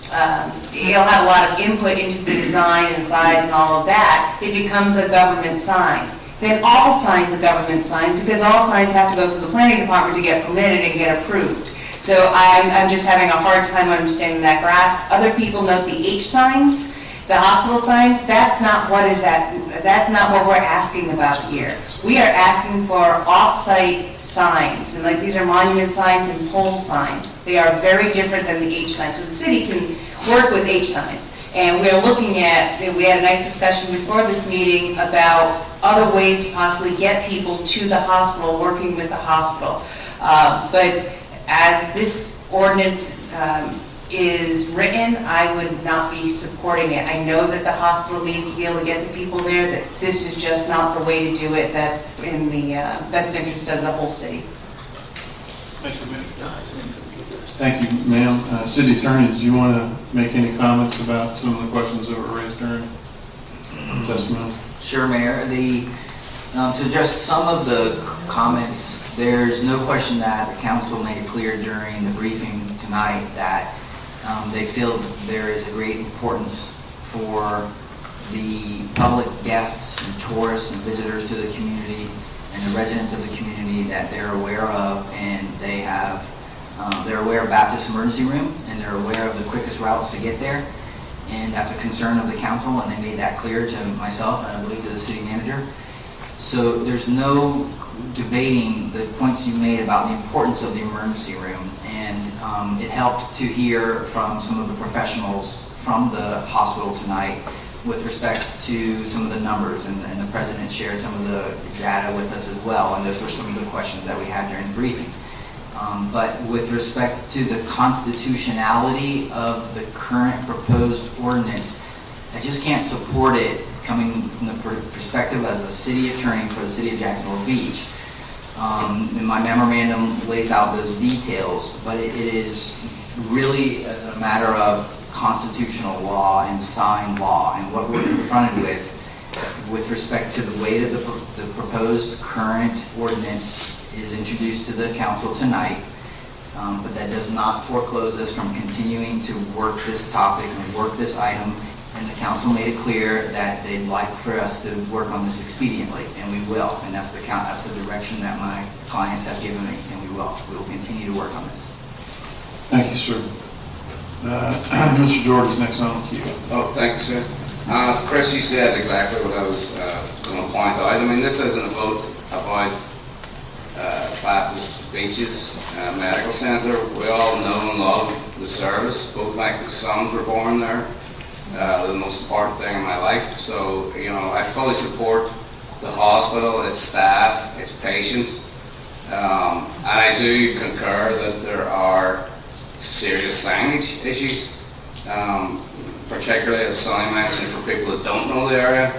it'll have a lot of input into the design and size and all of that, it becomes a government sign. Then all signs are government signs, because all signs have to go through the planning department to get permitted and get approved. So I'm just having a hard time understanding that grasp. Other people note the H signs, the hospital signs. That's not what we're asking about here. We are asking for off-site signs, and like these are monument signs and pole signs. They are very different than the H signs. So the city can work with H signs. And we're looking at, we had a nice discussion before this meeting about other ways to possibly get people to the hospital, working with the hospital. But as this ordinance is written, I would not be supporting it. I know that the hospital needs to be able to get the people there, that this is just not the way to do it. That's in the best interest of the whole city. Thank you, ma'am. City Attorney, did you want to make any comments about some of the questions that were raised during testimony? Sure, Mayor. To address some of the comments, there's no question that the council made it clear during the briefing tonight that they feel there is a great importance for the public guests and tourists and visitors to the community and the residents of the community that they're aware of, and they're aware of Baptist Emergency Room, and they're aware of the quickest routes to get there. And that's a concern of the council, and they made that clear to myself and I believe to the city manager. So there's no debating the points you made about the importance of the emergency room. And it helped to hear from some of the professionals from the hospital tonight with respect to some of the numbers, and the president shared some of the data with us as well, and those were some of the questions that we had during the briefing. But with respect to the constitutionality of the current proposed ordinance, I just can't support it coming from the perspective as a city attorney for the city of Jacksonville Beach. And my memorandum lays out those details, but it is really as a matter of constitutional law and sign law, and what we're confronted with respect to the way that the proposed current ordinance is introduced to the council tonight, but that does not foreclose us from continuing to work this topic and work this item. And the council made it clear that they'd like for us to work on this expediently, and we will. And that's the direction that my clients have given me, and we will. We will continue to work on this. Thank you, sir. Mr. Doherty's next on the queue. Oh, thank you, sir. Chris, you said exactly what I was going to point out. I mean, this isn't a vote about Baptist Beaches Medical Center. We all know and love the service. Both my sons were born there. The most important thing in my life. So, I fully support the hospital, its staff, its patients. And I do concur that there are serious signage issues, particularly as Sonny mentioned, for people that don't know the area.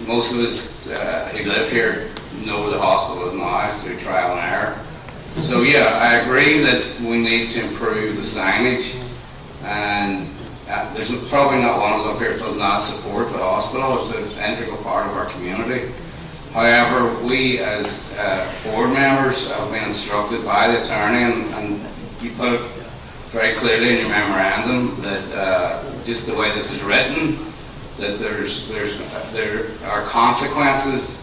Most of us who live here know where the hospital is now through trial and error. So yeah, I agree that we need to improve the signage, and there's probably not one of us up here that does not support the hospital. It's an integral part of our community. However, we as board members have been instructed by the attorney, and you put it very clearly in your memorandum that just the way this is written, that there are consequences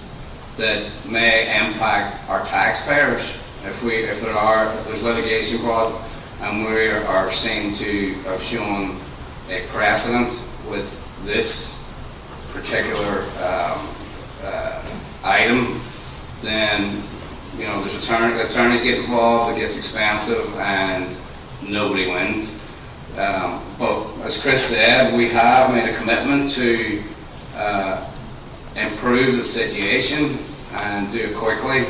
that may impact our taxpayers if there's litigation brought, and we are seen to have shown a precedent with this particular item, then there's attorneys get involved, it gets expensive, and nobody wins. But as Chris said, we have made a commitment to improve the situation and do it quickly,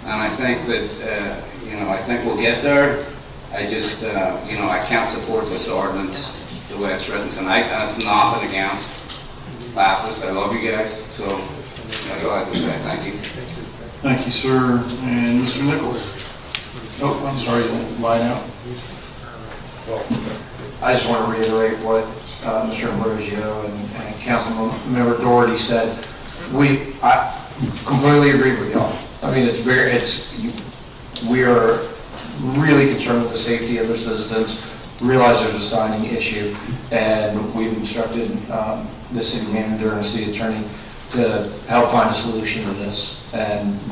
and I think that I think we'll get there. I just I can't support this ordinance the way it's written tonight, and it's nothing against Baptist. I love you guys, so that's all I have to say. Thank you. Thank you, sir. And Mr. Nichols. Oh, I'm sorry, line out. I just want to reiterate what Mr. Ambrosio and Councilmember Doherty said. I completely agree with y'all. I mean, we are really concerned with the safety of the citizens realize there's a signing issue, and we've instructed the city manager and the city attorney to help find a solution to this.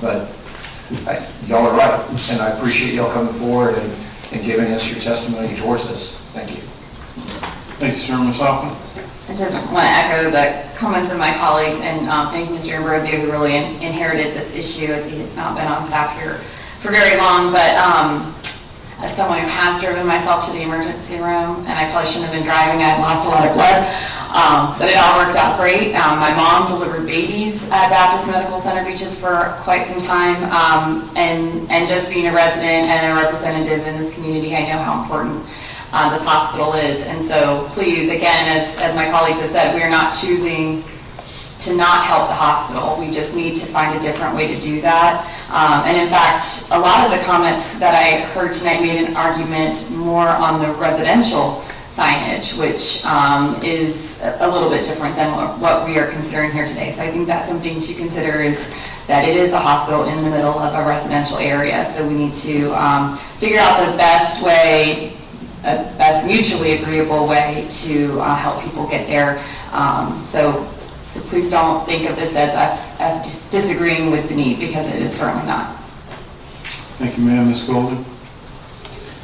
But y'all are right, and I appreciate y'all coming forward and giving us your testimony towards this. Thank you. Thank you, sir. Ms. Hoffman? I just want to echo the comments of my colleagues and thank Mr. Ambrosio, who really inherited this issue, as he has not been on staff here for very long. But as someone who has driven myself to the emergency room, and I probably shouldn't have been driving, I had lost a lot of blood, but it all worked out great. My mom delivered babies at Baptist Medical Center Beaches for quite some time, and just being a resident and a representative in this community, I know how important this hospital is. And so please, again, as my colleagues have said, we are not choosing to not help the hospital. We just need to find a different way to do that. And in fact, a lot of the comments that I heard tonight made an argument more on the residential signage, which is a little bit different than what we are considering here today. So I think that's something to consider, is that it is a hospital in the middle of a residential area. So we need to figure out the best way, a best mutually agreeable way to help people get there. So please don't think of this as us as disagreeing with the need, because it is certainly not. Thank you, ma'am. Ms. Golden?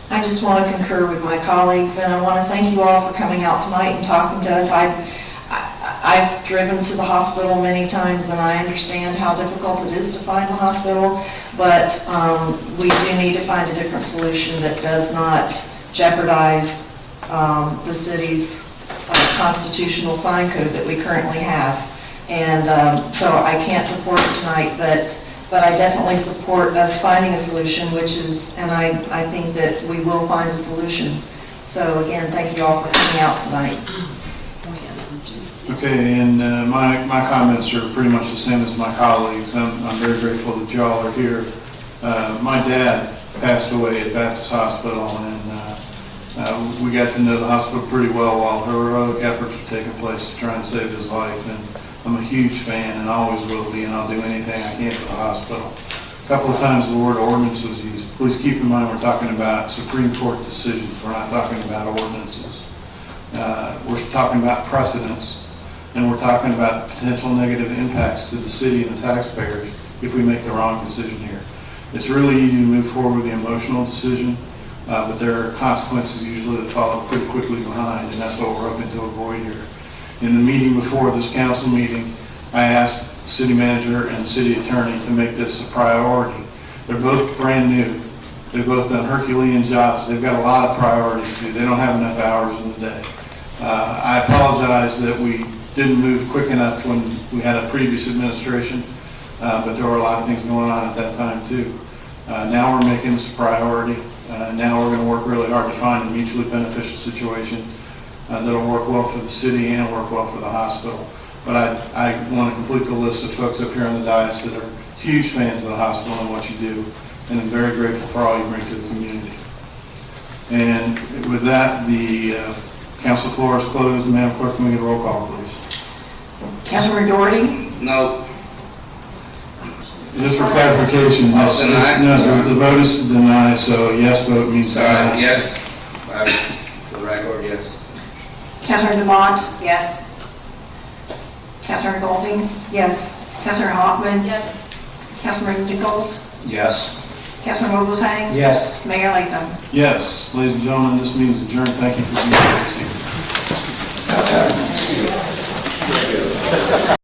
I just want to concur with my colleagues, and I want to thank you all for coming out tonight and talking to us. I've driven to the hospital many times, and I understand how difficult it is to find the hospital, but we do need to find a different solution that does not jeopardize the city's constitutional sign code that we currently have. And so I can't support it tonight, but I definitely support us finding a solution, and I think that we will find a solution. So again, thank you all for coming out tonight. Okay, and my comments are pretty much the same as my colleagues. I'm very grateful that y'all are here. My dad passed away at Baptist Hospital, and we got to know the hospital pretty well while heroic efforts were taking place to try and save his life. And I'm a huge fan, and always will be, and I'll do anything I can for the hospital. A couple of times the word ordinance was used. Please keep in mind we're talking about Supreme Court decisions. We're not talking about ordinances. We're talking about precedents, and we're talking about the potential negative impacts to the city and the taxpayers if we make the wrong decision here. It's really easy to move forward with the emotional decision, but there are consequences usually that follow pretty quickly behind, and that's what we're hoping to avoid here. In the meeting before this council meeting, I asked the city manager and the city attorney to make this a priority. They're both brand new. They've both done Herculean jobs. They've got a lot of priorities to do. They don't have enough hours in the day. I apologize that we didn't move quick enough when we had a previous administration, but there were a lot of things going on at that time too. Now we're making this a priority. Now we're going to work really hard to find a mutually beneficial situation that'll work well for the city and work well for the hospital. But I want to complete the list of folks up here on the dais that are huge fans of the hospital and what you do, and I'm very grateful for all you bring to the community. And with that, the council floor is closed. Madam Clerk, can we get a roll call, please? Councilmember Doherty? No. Just for clarification, the vote is to deny, so yes vote means aye. Yes. For the record, yes. Councilmember Demott? Yes. Councilmember Golding? Yes. Councilmember Hoffman? Yes. Councilmember Nichols? Yes. Councilmember Oglesheim? Yes. Mayor Latham? Yes. Ladies and gentlemen, this meeting is adjourned. Thank you for being here this evening.